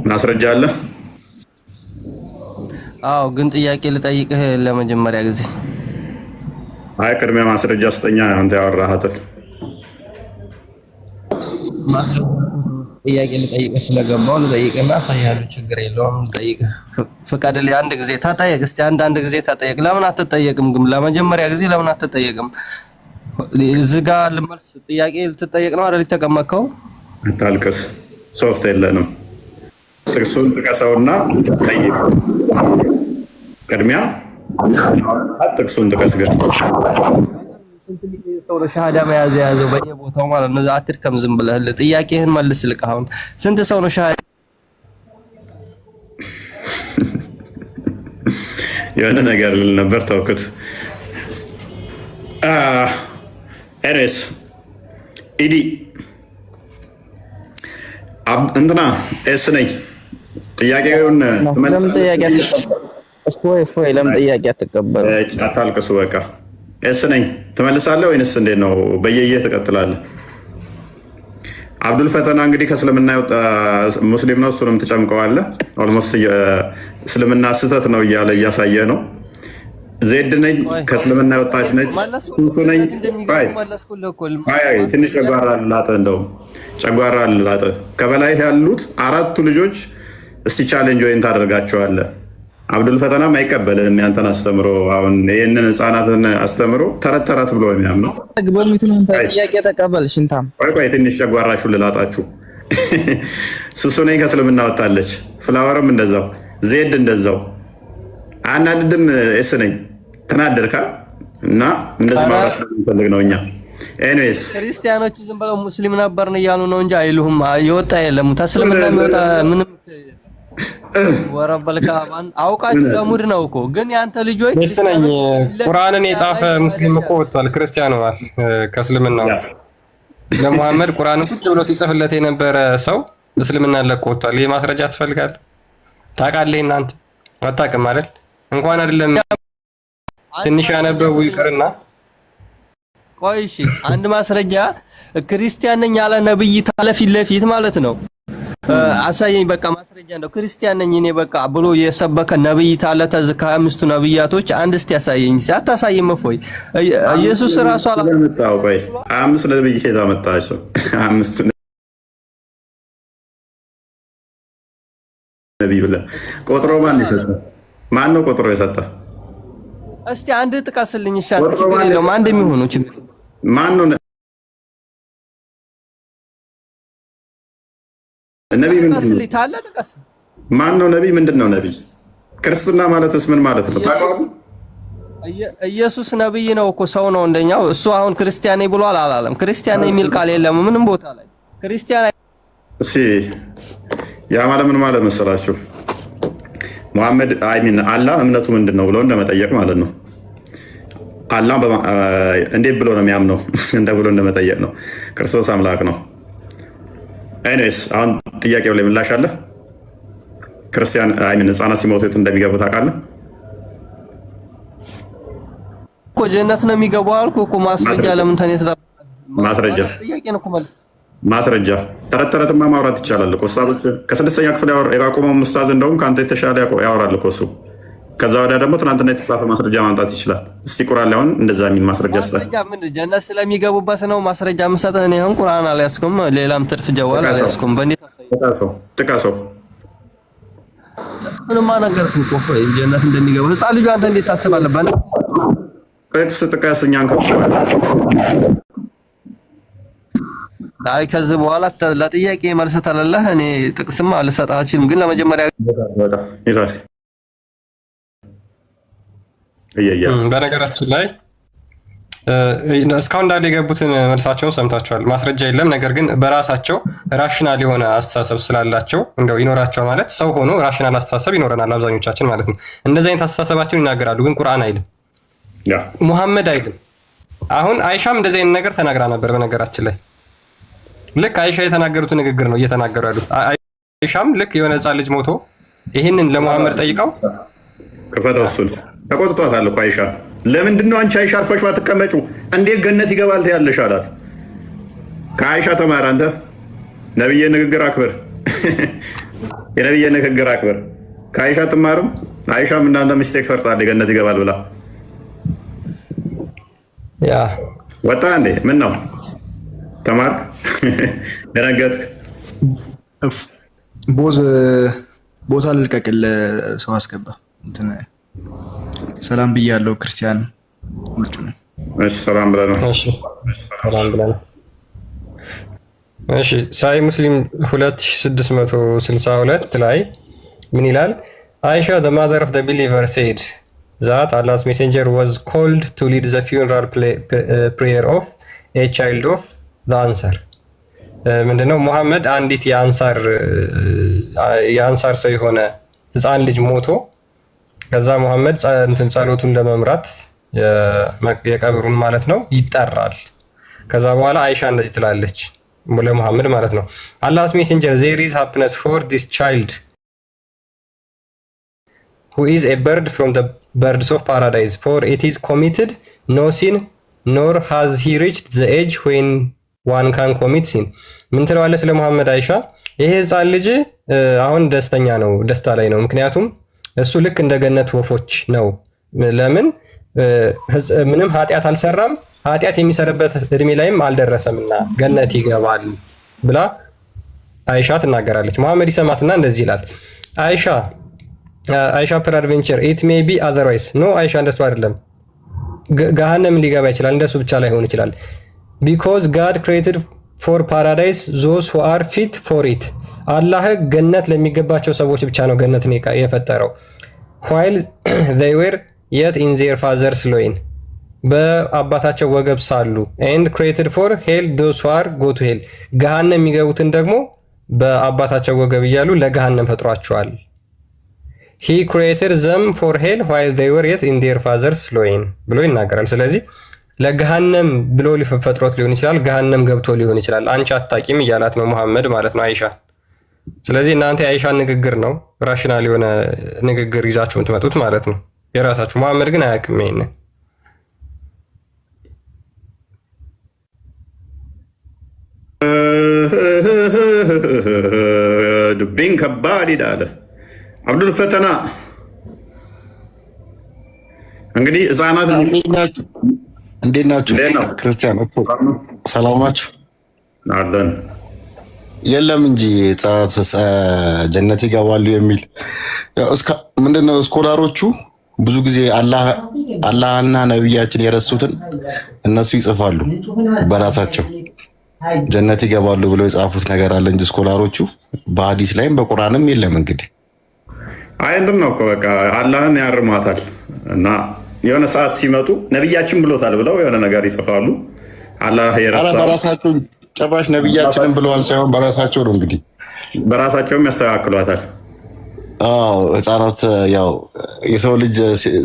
ማስረጃ አለ? ግን ጥያቄ ልጠይቅህ ለመጀመሪያ ጊዜ። አይ ቅድሚያ ማስረጃ ስጠኛ። አንተ ያወራሃትን ጥያቄ ልጠይቅህ ስለገባው ልጠይቅህና አሳይሃለሁ። ችግር የለውም። ልጠይቅህ ፍቀድልኝ። አንድ ጊዜ ተጠየቅ እስኪ። አንድ ጊዜ ተጠየቅ። ለምን አትጠየቅም ግን? ለመጀመሪያ ጊዜ ለምን አትጠየቅም? እዚህ ጋር ልመልስ ጥያቄ ልትጠየቅ ነው አይደል? የተቀመጥከው አታልቅስ። ሶፍት የለንም። ጥቅሱን ጥቀሰውና ጠይቅ። ቅድሚያ ጥቅሱን ጥቀስ። ግን ስንት ሚሊዮን ሰው ነው ሻሃዳ መያዝ የያዘው በየቦታው ማለት ነው። አትድከም፣ ዝም ብለህ ጥያቄህን መልስ። ልቅ አሁን ስንት ሰው ነው ሻሃዳ? የሆነ ነገር ልል ነበር ተውኩት። ኤሬስ ኢዲ እንትና ኤስ ነኝ። ጥያቄውን ትመልሳለህ? ለምን ጥያቄ አትቀበሉ? አታልቅሱ። በቃ ኤስ ነኝ። ትመልሳለህ ወይንስ እንዴት ነው? በየየ ትቀጥላለህ። አብዱል ፈተና እንግዲህ ከእስልምና የወጣ ሙስሊም ነው። እሱንም ትጨምቀዋለህ። ኦልሞስት እስልምና ስህተት ነው እያለ እያሳየ ነው። ዜድ ነኝ ከእስልምና የወጣች ነች። ሱሱ ነኝ። ትንሽ ጨጓራ ላጠ፣ እንደው ጨጓራ ላጠ። ከበላይ ያሉት 4ቱ ልጆች እስቲ ቻሌንጅ ወይን ታደርጋቸዋለህ። አብዱል ፈተናም አይቀበልህም ያንተን አስተምሮ። አሁን ይህንን ህፃናትን አስተምሮ ተረት ብሎ የሚያምነው ጥያቄ ተቀበል። ሽንታም ቆይ ትንሽ ጨጓራሹን ልላጣችሁ። ሱሱ ነኝ ከእስልምና ወጣለች። ፍላወርም እንደዛው፣ ዜድ እንደዛው። አናድድም እስ ነኝ ተናደርካ እና እንደዚህ ማውራት ፈልግ ነው። እኛ ኤኒዌይስ ክርስቲያኖች ዝም ብለው ሙስሊም ነበርን እያሉ ነው እንጂ አይሉህም። የወጣ የለም ተስልምና የሚወጣ ምንም ወረበል ካባን አውቃችሁ ለሙድ ነው እኮ። ግን ያንተ ልጆች መስነኝ ቁርአንን የጻፈ ሙስሊም እኮ ወጥቷል። ክርስቲያኑ ማለት ከእስልምና ለሙሐመድ ቁርአንን ቁጭ ብሎ ሲጽፍለት የነበረ ሰው እስልምና ለቆ ወጥቷል። ይሄ ማስረጃ ትፈልጋለህ? ታውቃለህ? እናንተ አታውቅም አይደል? እንኳን አይደለም ትንሽ ያነበቡ ይቅርና ቆይ እሺ፣ አንድ ማስረጃ ክርስቲያን ነኝ ያለ ነብይ ታለ ፊት ለፊት ማለት ነው አሳየኝ። በቃ ማስረጃ ነው ክርስቲያን ነኝ እኔ በቃ ብሎ የሰበከ ነብይ ታለ ከ5ቱ ነብያቶች አንድ እስቲ ያሳየኝ። አታሳይም እፎይ? ኢየሱስ ራሱ አላመጣው። ቆይ 5 ነብይ ሄዳ መጣቸው። 5 ነብይ ብለህ ቆጥሮ ማን ይሰጣ? ማን ነው ቆጥሮ የሰጠ? እስቲ አንድ ጥቀስልኝ። ይሻላል፣ ችግር የለውም። አንድ የሚሆኑ ችግር ማን ነው? ነብይ ምንድነው? ታለ ጥቀስ። ማን ነው ነብይ? ምንድነው ነብይ? ክርስትና ማለትስ ምን ማለት ነው? ታውቃለህ? ኢየሱስ ነብይ ነው እኮ ሰው ነው እንደኛው። እሱ አሁን ክርስቲያን ነኝ ብሏል አላለም? ክርስቲያን ነኝ የሚል ቃል የለም ምንም ቦታ ላይ ክርስቲያን። እሺ ያ ማለት ምን ማለት መሰላችሁ? ሙሐመድ አይሚን አላህ እምነቱ ምንድነው ብሎ እንደመጠየቅ ማለት ነው። አላህ እንዴት ብሎ ነው የሚያምነው? እንደ ብሎ እንደመጠየቅ ነው። ክርስቶስ አምላክ ነው። ኤኒዌይስ አሁን ጥያቄው ላይ ምላሽ አለ። ክርስቲያን አይሚን ህፃናት ሲሞቱ የት እንደሚገቡ ታውቃለህ እኮ? ጀነት ነው የሚገቡ አልኩ እኮ። ማስረጃ ለምን ተኔ ተጣጣ? ማስረጃ ጥያቄ ነው እኮ ማለት ማስረጃ ተረተረትማ ማውራት ይቻላል እኮ። ኡስታዞች ከ6ኛ ክፍል ያቆመው ኡስታዝ እንደውም ከአንተ የተሻለ ያወራል እኮ እሱ። ከዛ ወዲያ ደግሞ ትናንትና የተጻፈ ማስረጃ ማምጣት ይችላል። እስቲ ቁርአን ላይ አሁን እንደዛ የሚል ማስረጃ ስለ ጀነት ስለሚገቡበት ነው ማስረጃ የምሰጥህ። እኔ አሁን ቁርአን አልያዝኩም፣ ሌላም ትርፍ ጀዋል አልያዝኩም። በእንዴት ጥቀሰው? ምንም አነገርኩህ እኮ ጀነት እንደሚገቡ። ህፃን ልጅ አንተ እንዴት ታስባለህ? ጥቅስ ጥቀስ። እኛን ከፍ አይ ከዚህ በኋላ ለጥያቄ መልስ ተለለህ እኔ ጥቅስም አልሰጥህ አልችልም። ግን ለመጀመሪያ በነገራችን ላይ እስካሁን እንዳለ የገቡትን መልሳቸውን ሰምታችኋል። ማስረጃ የለም፣ ነገር ግን በራሳቸው ራሽናል የሆነ አስተሳሰብ ስላላቸው እንደው ይኖራቸዋል ማለት ሰው ሆኖ ራሽናል አስተሳሰብ ይኖረናል አብዛኞቻችን ማለት ነው። እንደዚህ አይነት አስተሳሰባቸውን ይናገራሉ፣ ግን ቁርአን አይልም፣ ሙሐመድ አይልም። አሁን አይሻም እንደዚህ አይነት ነገር ተናግራ ነበር። በነገራችን ላይ ልክ አይሻ የተናገሩት ንግግር ነው እየተናገሩ ያሉት። አይሻም ልክ የሆነ ህፃን ልጅ ሞቶ ይህንን ለሙሐመድ ጠይቀው ክፈተው እሱን ተቆጥቷታል እኮ አይሻ። ለምንድን ነው አንቺ አይሻ አርፈሽ ባትቀመጩ እንዴት ገነት ይገባል ትያለሽ አላት። ከአይሻ ተማር አንተ። ነብዬ ንግግር አክብር፣ የነብዬ ንግግር አክብር። ከአይሻ ትማርም። አይሻም እንዳንተ ሚስቴክ ሰርታለች ገነት ይገባል ብላ። ያ ወጣ እንዴ? ምን ነው ተማርክ? ደነገጥክ? ቦዝ ቦታ ልልቀቅል፣ ሰው አስገባ። እንትን ሰላም ብያለሁ። ክርስቲያን ሁሉ ነው። እሺ ሰላም ብለናል። እሺ ሰላም ብለናል። እሺ ሳይ ሙስሊም 2662 ላይ ምን ይላል? አይሻ the mother of the believer said that Allah's messenger was called to lead the funeral prayer of a child of the Ansar. ምንድነው? ሙሐመድ አንዲት የአንሳር ሰው የሆነ ህፃን ልጅ ሞቶ ከዛ ሙሐመድ እንትን ጸሎቱን ለመምራት የቀብሩን ማለት ነው ይጠራል። ከዛ በኋላ አይሻ እንደዚህ ትላለች ለሙሐመድ ማለት ነው፣ Allah's messenger, there is happiness for this child who is a bird from the birds of paradise, for it is committed no sin nor has he reached the age when one can commit sin. ምን ትለዋለች ስለ ሙሐመድ አይሻ? ይሄ ህፃን ልጅ አሁን ደስተኛ ነው፣ ደስታ ላይ ነው። ምክንያቱም እሱ ልክ እንደ ገነት ወፎች ነው። ለምን? ምንም ኃጢአት አልሰራም ኃጢአት የሚሰራበት እድሜ ላይም አልደረሰምና ገነት ይገባል ብላ አይሻ ትናገራለች። መሐመድ ይሰማትና እንደዚህ ይላል። አይሻ ፐራድቬንቸር ኢት ሜይ ቢ አዘርዋይስ ኖ አይሻ እንደሱ አይደለም። ገሃነም ሊገባ ይችላል እንደሱ ብቻ ላይሆን ይችላል። ቢኮዝ ጋድ ክሬትድ ፎር ፓራዳይስ ዞስ ሁ አር ፊት ፎር ኢት አላህ ገነት ለሚገባቸው ሰዎች ብቻ ነው ገነትን የፈጠረው። while they were yet in their father's loin በአባታቸው ወገብ ሳሉ and created for hell those who are go to hell ገሃነም የሚገቡትን ደግሞ በአባታቸው ወገብ እያሉ ለገሃነም ፈጥሯቸዋል። he created them for hell while they were yet in their father's loin ብሎ ይናገራል። ስለዚህ ለገሃነም ብሎ ሊፈጥሮት ሊሆን ይችላል ገሃነም ገብቶ ሊሆን ይችላል አንቺ አታቂም እያላት ነው መሐመድ ማለት ነው አይሻ። ስለዚህ እናንተ የአይሻን ንግግር ነው ራሽናል የሆነ ንግግር ይዛችሁ የምትመጡት ማለት ነው የራሳችሁ። መሐመድ ግን አያውቅም ይሄንን። ዱቤን ከባድ ይላል አብዱል ፈተና። እንግዲህ ህፃናት እንዴት ናችሁ? ክርስቲያን ሰላም ናችሁ? አለን የለም እንጂ ጀነት ይገባሉ የሚል ምንድነው? ስኮላሮቹ ብዙ ጊዜ አላህና ነብያችን የረሱትን እነሱ ይጽፋሉ በራሳቸው ጀነት ይገባሉ ብለው የጻፉት ነገር አለ እንጂ ስኮላሮቹ በሐዲስ ላይም በቁርአንም የለም። እንግዲህ አይንድም ነው በቃ አላህን ያርማታል እና የሆነ ሰዓት ሲመጡ ነብያችን ብሎታል ብለው የሆነ ነገር ይጽፋሉ። አላህ የረሳው በራሳቸው ጭራሽ ነብያችንን ብለዋል ሳይሆን በራሳቸው ነው። እንግዲህ በራሳቸውም ያስተካክሏታል። አዎ ህፃናት ያው የሰው ልጅ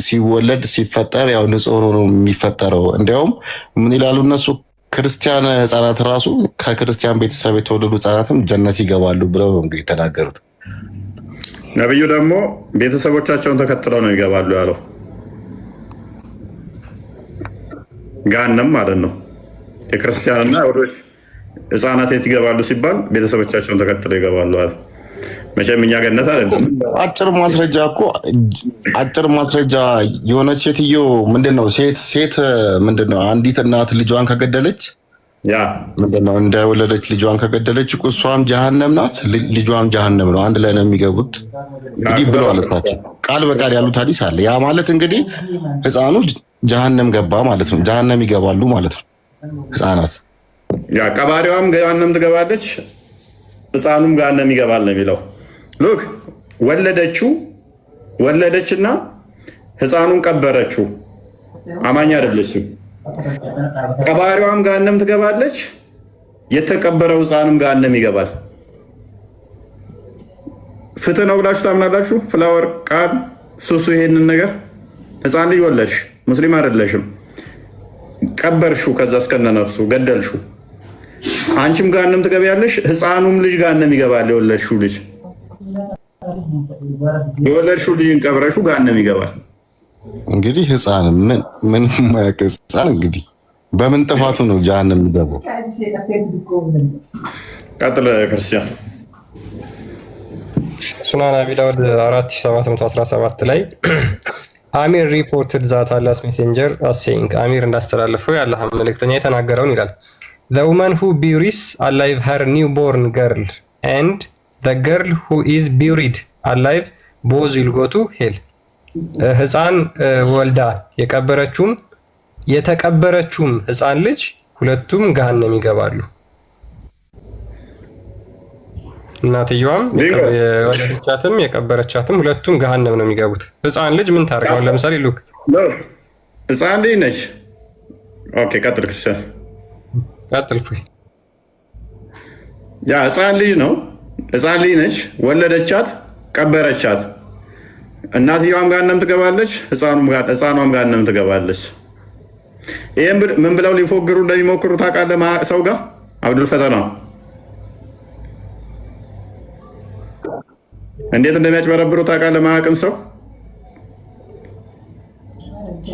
ሲወለድ ሲፈጠር ያው ንጹህ ሆኖ ነው የሚፈጠረው። እንዲያውም ምን ይላሉ እነሱ ክርስቲያን ህፃናት ራሱ ከክርስቲያን ቤተሰብ የተወለዱ ህፃናትም ጀነት ይገባሉ ብለው ነው እንግዲህ የተናገሩት። ነብዩ ደግሞ ቤተሰቦቻቸውን ተከትለው ነው ይገባሉ ያለው ገሃነም ማለት ነው። የክርስቲያንና ወዶች ህፃናት የት ይገባሉ ሲባል ቤተሰቦቻቸውን ተከትለው ይገባሉ አለ። መቼም እኛ ገነት አይደለም። አጭር ማስረጃ የሆነች ሴትዮ ምንድነው ሴት ምንድነው አንዲት እናት ልጇን ከገደለች ያ ምንድነው እንደወለደች ልጇን ከገደለች እሷም ጀሃነም ናት ልጇም ጀሃነም ነው አንድ ላይ ነው የሚገቡት እንግዲህ ብለው አለታቸው። ቃል በቃል ያሉት ሐዲስ አለ። ያ ማለት እንግዲህ ህፃኑ ጀሃነም ገባ ማለት ነው። ጀሃነም ይገባሉ ማለት ነው ህፃናት። ያ ቀባሪዋም ገሃነም ትገባለች ህፃኑም ገሃነም ይገባል ነው የሚለው። ሉክ ወለደችና ህፃኑን ቀበረችው። አማኝ አይደለችም። ቀባሪዋም ገሃነም ትገባለች፣ የተቀበረው ህፃኑም ገሃነም ይገባል። ፍትህ ነው ብላችሁ ታምናላችሁ? ፍላወር ቃል ሱሱ ይሄንን ነገር ህፃን ልጅ ወለድሽ፣ ሙስሊም አይደለሽም፣ ቀበርሽው፣ ከዛ እስከነ ነፍሱ ገደልሽው። አንቺም ገሃነም ትገቢያለሽ፣ ህፃኑም ልጅ ገሃነም ይገባል። የወለድሽው ልጅን ቀብረሽው ገሃነም ይገባል። እንግዲህ ህፃን ምን ህፃን እንግዲህ በምን ጥፋቱ ነው ጀሃነም የሚገባው? ቀጥለ ክርስቲያን። ሱናን አቢ ዳውድ 4717 ላይ አሚር ሪፖርትድ ዛት አላስ ሜሴንጀር አሴይንግ አሚር እንዳስተላለፈው የአላህ መልእክተኛ የተናገረውን ይላል። The woman who buries alive her newborn girl and the girl who is buried alive both will go to hell. ህፃን ወልዳ የቀበረችውም የተቀበረችውም ህፃን ልጅ ሁለቱም ገሃነም ይገባሉ። እናትየዋም የወለደቻትም የቀበረቻትም ሁለቱም ገሃነም ነው የሚገቡት። ህፃን ልጅ ምን ታርጋው? ለምሳሌ ሉክ ህፃን ልጅ ነች። ኦኬ ቀጥል ክርስቲያን ቀጥል። ያ ህፃን ልጅ ነው። ህፃን ልጅ ነች። ወለደቻት፣ ቀበረቻት። እናትየዋም ገሃነም ትገባለች፣ ህፃኗም ገሃነም ትገባለች። ይሄን ምን ብለው ሊፎግሩ እንደሚሞክሩ ታውቃለህ? ሰው ጋር አብዱል ፈተና እንዴት እንደሚያጭበረብሩ ታውቃለህ? ማያውቅን ሰው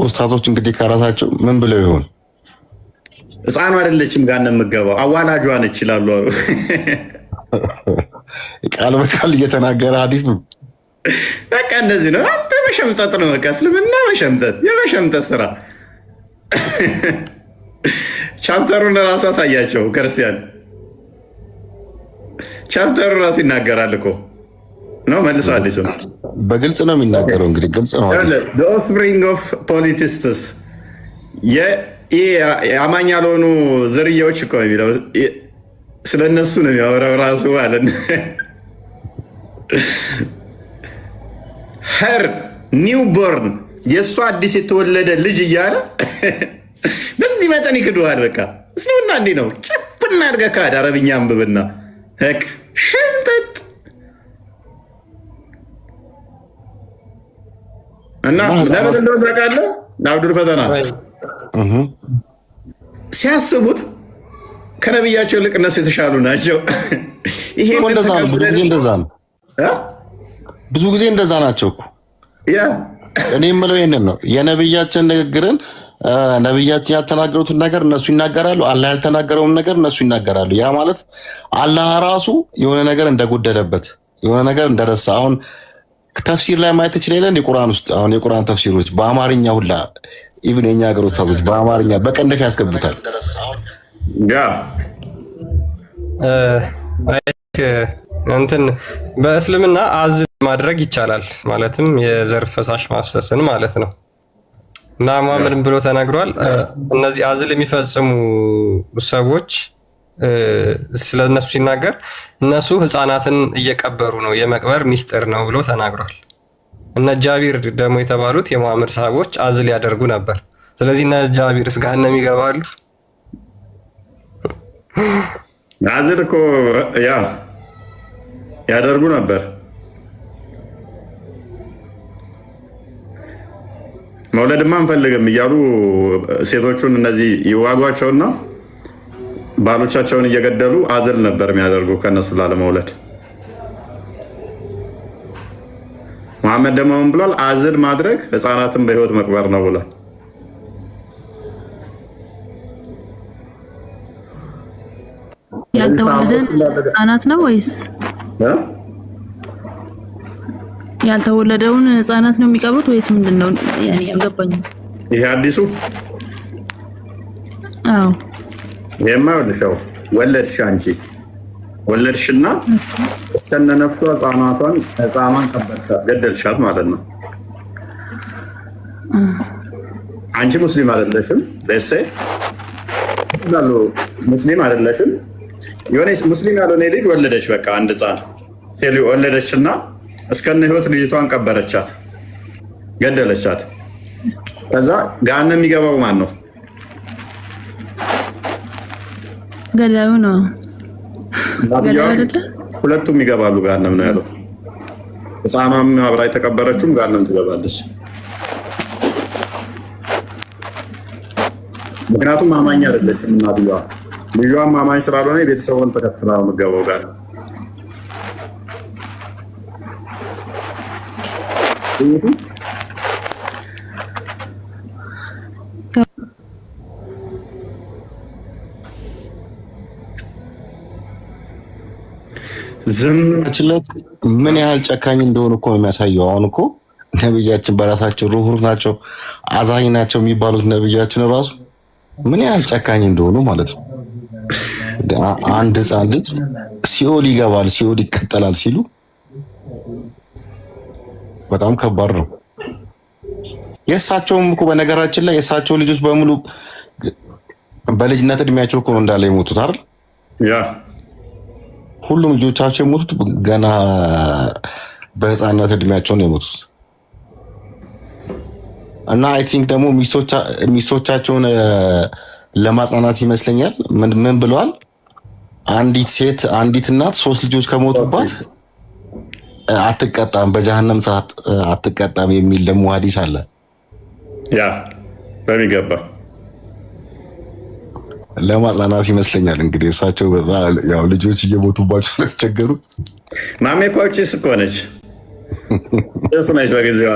ኡስታዞች እንግዲህ ከራሳቸው ምን ብለው ይሆን? ህፃኑ አይደለችም ገሃነም የምትገባው አዋላጇ ነች ይላሉ። ቃል በቃል እየተናገረ ሐዲስ ነው። በቃ እንደዚህ ነው። አንተ መሸምጠጥ ነው በቃ እስልምና መሸምጠጥ፣ የመሸምጠጥ ስራ። ቻፕተሩን ራሱ አሳያቸው ክርስቲያን፣ ቻፕተሩ ራሱ ይናገራል እኮ ነው። መልሶ አዲሱ በግልጽ ነው የሚናገረው። እንግዲህ ግልጽ ነው። ኦፍሪንግ ኦፍ ፖሊቲስትስ የአማኝ ያልሆኑ ዝርያዎች እኮ የሚለው ስለነሱ ነው የሚያወራው ራሱ ማለት ነው። ሄር ኒውቦርን የእሱ አዲስ የተወለደ ልጅ እያለ በዚህ መጠን ይክዱሃል። በቃ እስልምና እንዲህ ነው። ጭፍና አድርገህ ካድ። አረብኛ አንብብና ህቅ ሽንጠጥ እና ለምን እንደሆነ ታውቃለህ? አብዱል ፈተና ሲያስቡት ከነብያቸው ይልቅ እነሱ የተሻሉ ናቸው። ይሄ እንደዛ ነው። ብዙ ጊዜ እንደዛ ነው። ብዙ ጊዜ እንደዛ ናቸው እኮ። እኔ የምለው ይሄንን ነው። የነብያችን ንግግርን ነብያችን ያልተናገሩትን ነገር እነሱ ይናገራሉ። አላህ ያልተናገረውን ነገር እነሱ ይናገራሉ። ያ ማለት አላህ ራሱ የሆነ ነገር እንደጎደለበት የሆነ ነገር እንደረሳ አሁን ተፍሲር ላይ ማየት ትችላለህ። የቁርአን ውስጥ አሁን የቁርአን ተፍሲሮች በአማርኛ ሁላ ኢቭን የኛ ሀገር ወጣቶች በአማርኛ በቀንደፍ ያስገቡታል። እንትን በእስልምና አዝል ማድረግ ይቻላል። ማለትም የዘር ፈሳሽ ማፍሰስን ማለት ነው። እና ሙሐመድም ብሎ ተናግሯል። እነዚህ አዝል የሚፈጽሙ ሰዎች ስለነሱ ሲናገር እነሱ ህፃናትን እየቀበሩ ነው፣ የመቅበር ሚስጥር ነው ብሎ ተናግሯል። እነ ጃቢር ደግሞ የተባሉት የሙሐመድ ሰሃቦች አዝል ያደርጉ ነበር። ስለዚህ እነ ጃቢርስ ገሃነም ይገባሉ? አዝል እኮ ያደርጉ ነበር። መውለድማ አንፈልግም እያሉ ሴቶቹን እነዚህ ይዋጓቸውና ባሎቻቸውን እየገደሉ አዝል ነበር የሚያደርጉ ከነሱ ላለመውለድ። መሐመድ ደግሞ ምን ብሏል? አዝል ማድረግ ህፃናትን በህይወት መቅበር ነው ብሏል። ያልተወለደን ህፃናት ነው ወይስ ያልተወለደውን ህፃናት ነው የሚቀብሩት ወይስ ምንድነው? ያኔ አልገባኝም። ይሄ አዲሱ አዎ ይሄማ ወልሻው ወለድሽ አንቺ ወለድሽና እስከነ ነፍሷ ህፃኗን ቀበርሻት፣ ገደልሻት ማለት ነው። አንቺ ሙስሊም አይደለሽም። ለሴ ዳሉ ሙስሊም አይደለሽም። የሆነ ሙስሊም ያልሆነ ልጅ ወለደች። በቃ አንድ ህፃን ሴሊ ወለደችና እስከነ ህይወት ልጅቷን ቀበረቻት፣ ገደለቻት። ከዛ ገሃነም የሚገባው ማን ነው? ገዳዩ ነው። ሁለቱም ይገባሉ ገሃነም ነው ያለው። ህፃኗም አብራ የተቀበረችውም ገሃነም ትገባለች። ምክንያቱም አማኝ አይደለችም እናትየዋ። ልጇም አማኝ ስላልሆነ የቤተሰቡን ተከትላ ነው የምትገባው ጋር ምን ያህል ጨካኝ እንደሆኑ እኮ ነው የሚያሳየው። አሁን እኮ ነብያችን በራሳቸው ሩህሩህ ናቸው፣ አዛኝ ናቸው የሚባሉት ነብያችን ራሱ ምን ያህል ጨካኝ እንደሆኑ ማለት ነው። አንድ ህፃን ልጅ ሲኦል ይገባል፣ ሲኦል ይቀጠላል ሲሉ በጣም ከባድ ነው። የእሳቸውም እኮ በነገራችን ላይ የእሳቸው ልጆች በሙሉ በልጅነት እድሜያቸው እኮ ነው እንዳለ የሞቱት አይደል? ሁሉም ልጆቻቸው የሞቱት ገና በህፃንነት እድሜያቸው ነው የሞቱት። እና አይ ቲንክ ደግሞ ሚስቶቻቸውን ለማጽናናት ይመስለኛል ምን ብለዋል? አንዲት እናት 3 ልጆች ከሞቱባት አትቀጣም፣ በጀሃነም ሰዓት አትቀጣም የሚል ደግሞ ሐዲስ አለ። ያ በሚገባ ለማጽናናት ይመስለኛል እንግዲህ እሳቸው ያው ልጆች እየሞቱባቸው ስለተቸገሩ ማሜ እኮ ጭስ እኮ ነች። ጭስ ነች በጊዜዋ።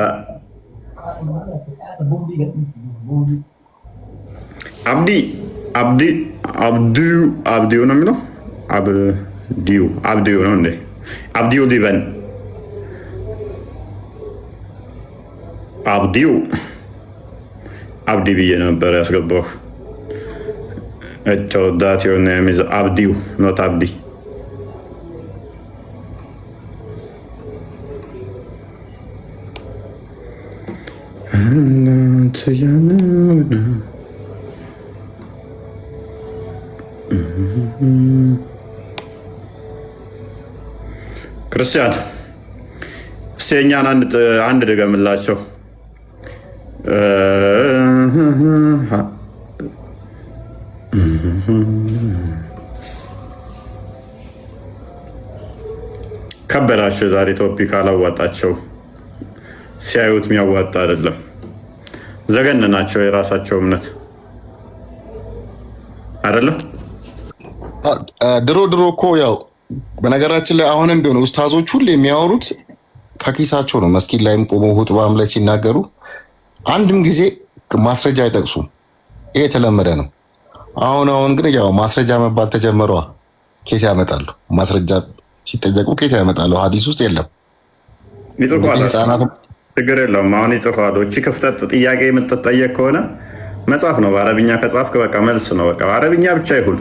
አብዲው ነው የሚለው አብዲው ነው እንዴ? አብዲው ሊበን አብዲው አብዲ ብዬ ነበር ያስገባሁ። ተወዳት የሆነ የሚዝ አብዲው ኖት አብዲ። ክርስቲያን እስቲ የእኛን አንድ ድገምላቸው። ከበዳቸው ዛሬ ቶፒክ አላዋጣቸው። ሲያዩት የሚያዋጣ አይደለም። ዘገን ናቸው የራሳቸው እምነት አይደለም። ድሮ እኮ ያው በነገራችን ላይ አሁንም ቢሆን ኡስታዞች ሁሉ የሚያወሩት ከኪሳቸው ነው። መስጊድ ላይም ቆመው ሁጥባም ላይ ሲናገሩ አንድም ጊዜ ማስረጃ አይጠቅሱም። ይሄ የተለመደ ነው። አሁን ግን ያው ማስረጃ መባል ተጀመሯ። ኬት ያመጣሉ? ማስረጃ ሲጠየቁ ኬት ያመጣሉ? ሀዲስ ውስጥ የለም። ችግር የለውም። አሁን ይጽፋሉ። እቺ ክፍተት ጥያቄ የምትጠየቅ ከሆነ መጽሐፍ ነው። በአረብኛ ከጻፍክ በቃ መልስ ነው። በቃ አረብኛ ብቻ ይሁን።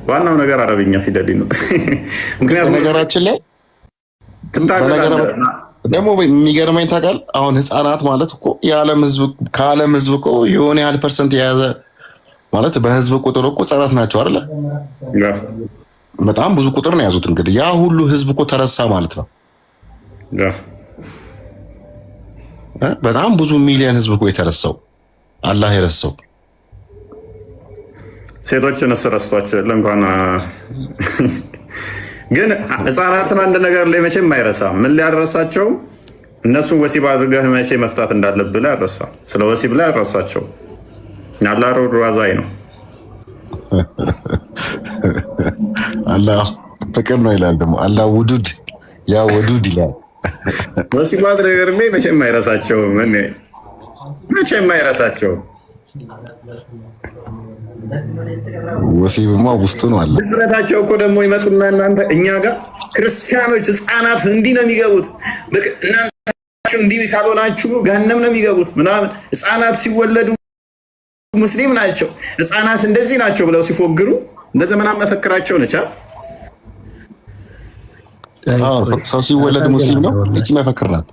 ዋናው ነገር አረብኛ ፊደል ነው። ምክንያቱም ነገራችን ላይ ደግሞ የሚገርመኝ ታውቃለህ፣ አሁን ህፃናት ማለት እኮ ከዓለም ህዝብ እኮ የሆነ ያህል ፐርሰንት የያዘ ማለት በህዝብ ቁጥር እኮ ህፃናት ናቸው አይደለ? በጣም ብዙ ቁጥር ነው የያዙት። እንግዲህ ያ ሁሉ ህዝብ እኮ ተረሳ ማለት ነው። በጣም ብዙ ሚሊዮን ህዝብ እኮ የተረሳው አላህ የረሳው። ሴቶችን ረስቷቸው እንኳን ግን ህፃናትን አንድ ነገር ላይ መቼም አይረሳም። ምን ሊያደረሳቸው? እነሱን ወሲብ አድርገህ መቼ መፍታት እንዳለብህ ላይ አልረሳም። ስለ ወሲብ ላይ አልረሳቸው። አላህ ሩራዛይ ነው። አላህ ፍቅር ነው ይላል። ደግሞ አላህ ውዱድ ያ ወዱድ ይላል። ወሲብ አድርገህ ላይ መቼም አይረሳቸውም። መቼም አይረሳቸውም። ወሲብማ ውስጡ ነው አለ። ድፍረታቸው እኮ ደግሞ ይመጡና እናንተ እኛ ጋር ክርስቲያኖች ህፃናት እንዲህ ነው የሚገቡት፣ እናንተ እንዲህ ካልሆናችሁ ገሃነም ነው የሚገቡት ምናምን። ህፃናት ሲወለዱ ሙስሊም ናቸው፣ ህፃናት እንደዚህ ናቸው ብለው ሲፎግሩ እንደ ዘመናት መፈክራቸው ነች። ሰው ሲወለድ ሙስሊም ነው እቺ መፈክር ናት።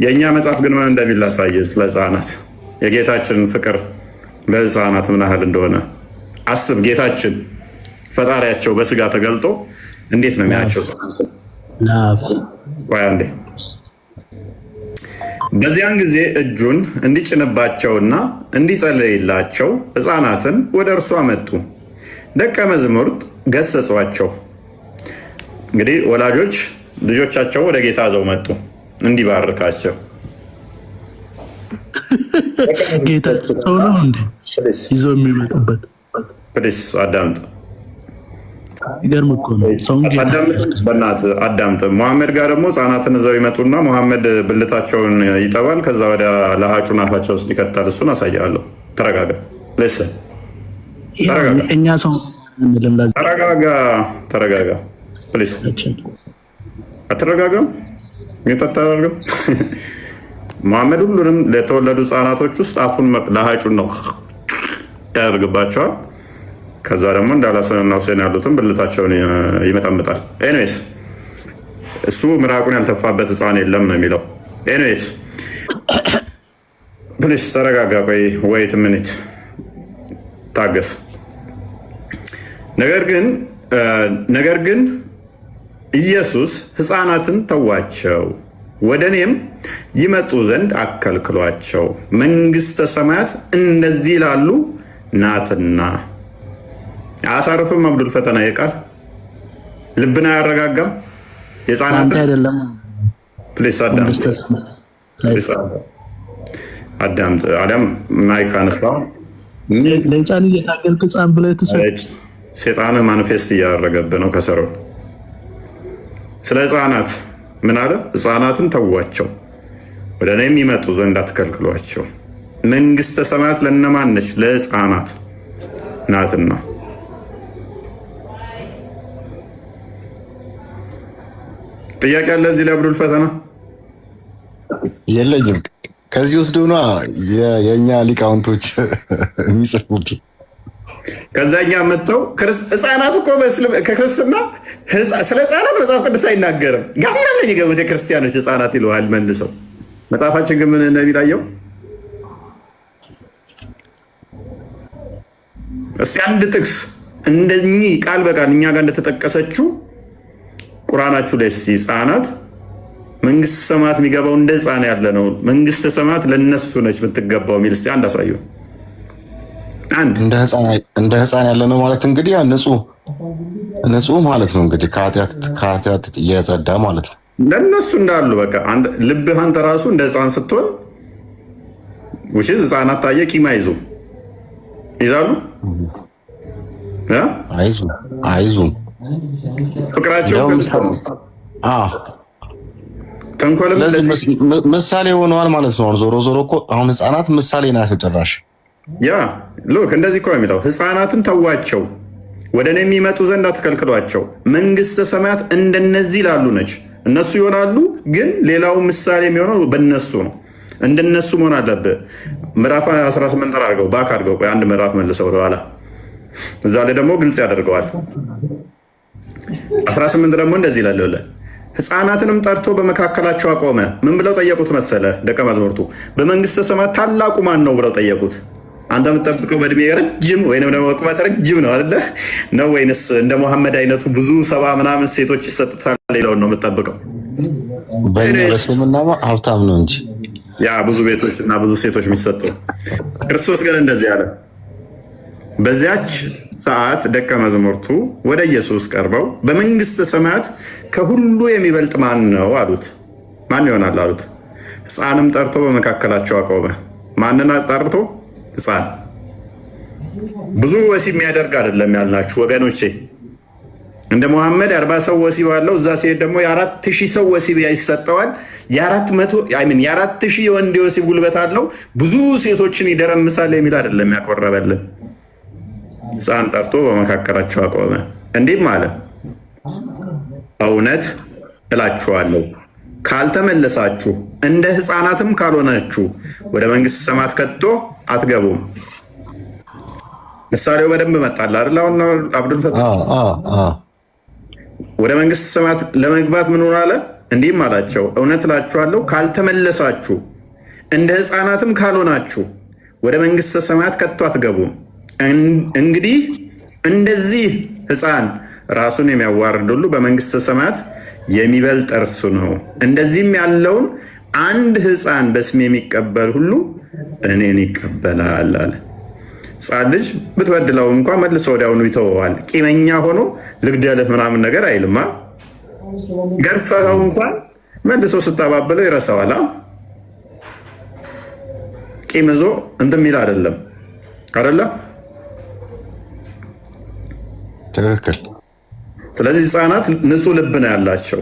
የእኛ መጽሐፍ ግን ምን እንደሚል ላሳየህ። ስለ ህፃናት የጌታችንን ፍቅር ለህፃናት ምን ያህል እንደሆነ አስብ። ጌታችን ፈጣሪያቸው በስጋ ተገልጦ እንዴት ነው የሚያቸው? አንዴ በዚያን ጊዜ እጁን እንዲጭንባቸውና እንዲጸልይላቸው ህፃናትን ወደ እርሱ አመጡ። ደቀ መዛሙርት ገሰጿቸው። እንግዲህ ወላጆች ልጆቻቸው ወደ ጌታ ይዘው መጡ እንዲባርካቸው። ጌታ ሰው ነው እንዴ ይዞ የሚመጡበት? ፕሊስ አዳምጥ። ይገርም እኮ ነው። ሰውን በእናትህ አዳምጥ። መሐመድ ጋር ደግሞ ህፃናትን ይዘው ይመጡና መሐመድ ብልታቸውን ይጠባል፣ ከዛ ወደ ለሀጩን አፋቸው ውስጥ ይከታል። እሱን አሳያለሁ። ተረጋጋ። ልስን እኛ ሰው ተረጋጋ። ፕሊስ አትረጋጋም? ሚጠጣርገም መሐመድ ሁሉንም ለተወለዱ ህፃናቶች ውስጥ አፉን ለሀጩን ነው ያደርግባቸዋል። ከዛ ደግሞ እንዳላሰንና ሁሴን ያሉትን ብልታቸውን ይመጠምጣል። ኤኒዌይስ እሱ ምራቁን ያልተፋበት ህፃን የለም ነው የሚለው። ኤኒዌይስ ፕሊስ ተረጋጋ። ቆይ ወይት ምኒት ታገስ። ነገር ግን ኢየሱስ ህፃናትን ተዋቸው፣ ወደ እኔም ይመጡ ዘንድ አከልክሏቸው፣ መንግስተ ሰማያት እንደዚህ ላሉ ናትና። አያሳርፍም? አብዱል ፈተና የቃል ልብን አያረጋጋም? የህፃናትን አይደለም። ፕሊስ አዳምጥ። አዳም ማይክ አነሳው። ለህፃን እየታገልክ ህፃን ብለህ ትሰጥ። ሴጣን ማኒፌስት እያደረገብህ ነው ከሰሩ። ስለ ህፃናት ምን አለ? ህፃናትን ተዋቸው፣ ወደ እኔም ይመጡ ዘንድ አትከልክሏቸው፣ መንግስተ ሰማያት ለእነማን ነች? ለህፃናት ናትና። ጥያቄ አለ እዚህ ላይ አብዱል ፈተና? የለኝም። ከዚህ ወስዶ ነው የእኛ ሊቃውንቶች የሚጽፉት። ከዛኛ መጥተው ህፃናት እኮ ከክርስትና ስለ ህፃናት መጽሐፍ ቅዱስ አይናገርም። ጋምናም ነው የሚገቡት የክርስቲያኖች ህፃናት ይለዋል መልሰው። መጽሐፋችን ግን ምን እንደሚል አየው? እስቲ አንድ ጥቅስ እንደኚህ ቃል በቃል እኛ ጋር እንደተጠቀሰችው ቁርአናችሁ ላይ እስቲ ህፃናት መንግስተ ሰማያት የሚገባው እንደ ህፃን ያለ ነው፣ መንግስተ ሰማያት ለነሱ ነች የምትገባው የሚል እስቲ አንድ አሳዩ። አንድ እንደ ህፃን ያለ ነው ማለት እንግዲህ ንጹህ ማለት ነው እንግዲህ ከኃጢአት እየጸዳ ማለት ነው። ለነሱ እንዳሉ በቃ ልብህ አንተ ራሱ እንደ ህፃን ስትሆን ውሽ ህፃናት ታየ ቂም ይዛሉ አይዙም ፍቅራቸው ተንኮልም ምሳሌ ሆነዋል ማለት ነው። ዞሮ ዞሮ እኮ አሁን ህፃናት ምሳሌ ናቸው ጭራሽ። ያ ሎክ እንደዚህ እኮ የሚለው ህፃናትን ተዋቸው፣ ወደ እኔ የሚመጡ ዘንድ አትከልክሏቸው፣ መንግስተ ሰማያት እንደነዚህ ላሉ ነች። እነሱ ይሆናሉ፣ ግን ሌላው ምሳሌ የሚሆነው በነሱ ነው። እንደነሱ መሆን አለብህ። ምዕራፍ 18 አድርገው ባክ አድርገው አንድ ምዕራፍ መልሰው ወደኋላ እዛ ላይ ደግሞ ግልጽ ያደርገዋል። 18 ደግሞ እንደዚህ ይላል፣ ህፃናትንም ጠርቶ በመካከላቸው አቆመ። ምን ብለው ጠየቁት መሰለ? ደቀ መዛሙርቱ በመንግስተ ሰማያት ታላቁ ማን ነው ብለው ጠየቁት። አንተ የምትጠብቀው በእድሜ ረጅም ወይም ደግሞ ቁመት ረጅም ነው አይደለ ነው ወይንስ እንደ መሐመድ አይነቱ ብዙ 70 ምናምን ሴቶች ይሰጡታል ሌላውን ነው የምትጠብቀው? በእኛ በስልምና ሀብታም ነው እንጂ ያ ብዙ ቤቶች እና ብዙ ሴቶች የሚሰጡ። ክርስቶስ ግን እንደዚህ አለ። በዚያች ሰዓት ደቀ መዛሙርቱ ወደ ኢየሱስ ቀርበው በመንግስተ ሰማያት ከሁሉ የሚበልጥ ማን ነው አሉት። ማን ይሆናል አሉት። ህፃንም ጠርቶ በመካከላቸው አቆመ። ማንን ጠርቶ? ህፃን። ብዙ ወሲብ የሚያደርግ አይደለም ያልናችሁ ወገኖቼ። እንደ መሐመድ 40 ሰው ወሲብ አለው። እዛ ሲሄድ ደግሞ የ4000 ሰው ወሲብ ይሰጠዋል። የ4000 የወንድ ወሲብ ጉልበት አለው። ብዙ ሴቶችን ይደረምሳል የሚል አይደለም ያቆረበልን። ህፃን ጠርቶ በመካከላቸው አቆመ፣ እንዲህም አለ፣ እውነት እላችኋለሁ ካልተመለሳችሁ እንደ ህፃናትም ካልሆናችሁ ወደ መንግስተ ሰማያት ከቶ አትገቡም። ምሳሌው በደንብ መጣል አይደል? አሁን አብዱል ፈታህ ወደ መንግስተ ሰማያት ለመግባት ምን ሆነ አለ? እንዲህም አላቸው፣ እውነት እላችኋለሁ ካልተመለሳችሁ እንደ ህፃናትም ካልሆናችሁ ወደ መንግስተ ሰማያት ከቶ አትገቡም። እንግዲህ እንደዚህ ህፃን ራሱን የሚያዋርድ ሁሉ በመንግስተ ሰማያት የሚበልጥ እርሱ ነው። እንደዚህም ያለውን አንድ ህፃን በስሜ የሚቀበል ሁሉ እኔን ይቀበላል አለ። ህፃን ልጅ ብትበድለው እንኳን መልሶ ወዲያውኑ ይተወዋል። ቂመኛ ሆኖ ልግደልህ ምናምን ነገር አይልማ። ገርፈኸው እንኳን መልሶ ስታባብለው ይረሳዋል። ቂም ይዞ እንትን የሚል አይደለም አይደለ? ትክክል። ስለዚህ ህፃናት ንጹህ ልብ ነው ያላቸው።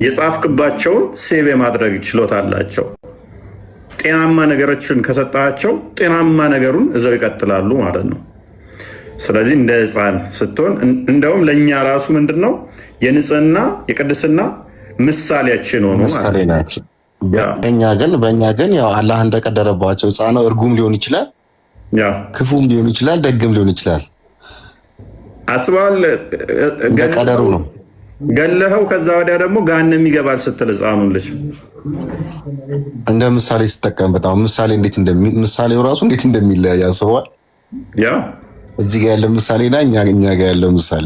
የጻፍክባቸውን ሴቭ የማድረግ ችሎታ አላቸው። ጤናማ ነገሮችን ከሰጣቸው ጤናማ ነገሩን እዛው ይቀጥላሉ ማለት ነው። ስለዚህ እንደ ህፃን ስትሆን እንደውም ለእኛ ራሱ ምንድን ነው የንጽህና የቅድስና ምሳሌያችን ሆኖ ማለት ነው። በእኛ ግን ያው አላህ እንደቀደረባቸው ህፃን እርጉም ሊሆን ይችላል፣ ክፉም ሊሆን ይችላል፣ ደግም ሊሆን ይችላል። አስባል ቀደሩ ነው ገለኸው። ከዛ ወዲያ ደግሞ ገሃነም ይገባል ስትል ህፃኑን ልጅ እንደ ምሳሌ ስትጠቀምበት ምሳሌ ምሳሌው ራሱ እንዴት እንደሚለያይ ያስበዋል። ያ እዚህ ጋር ያለው ምሳሌ እና እኛ ጋር ያለው ምሳሌ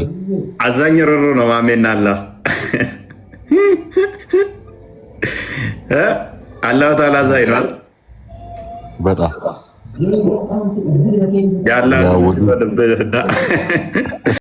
አዛኝ ርሩ ነው። ማሜና አላህ ተዓላ አዛኝ ነው በጣም ያላ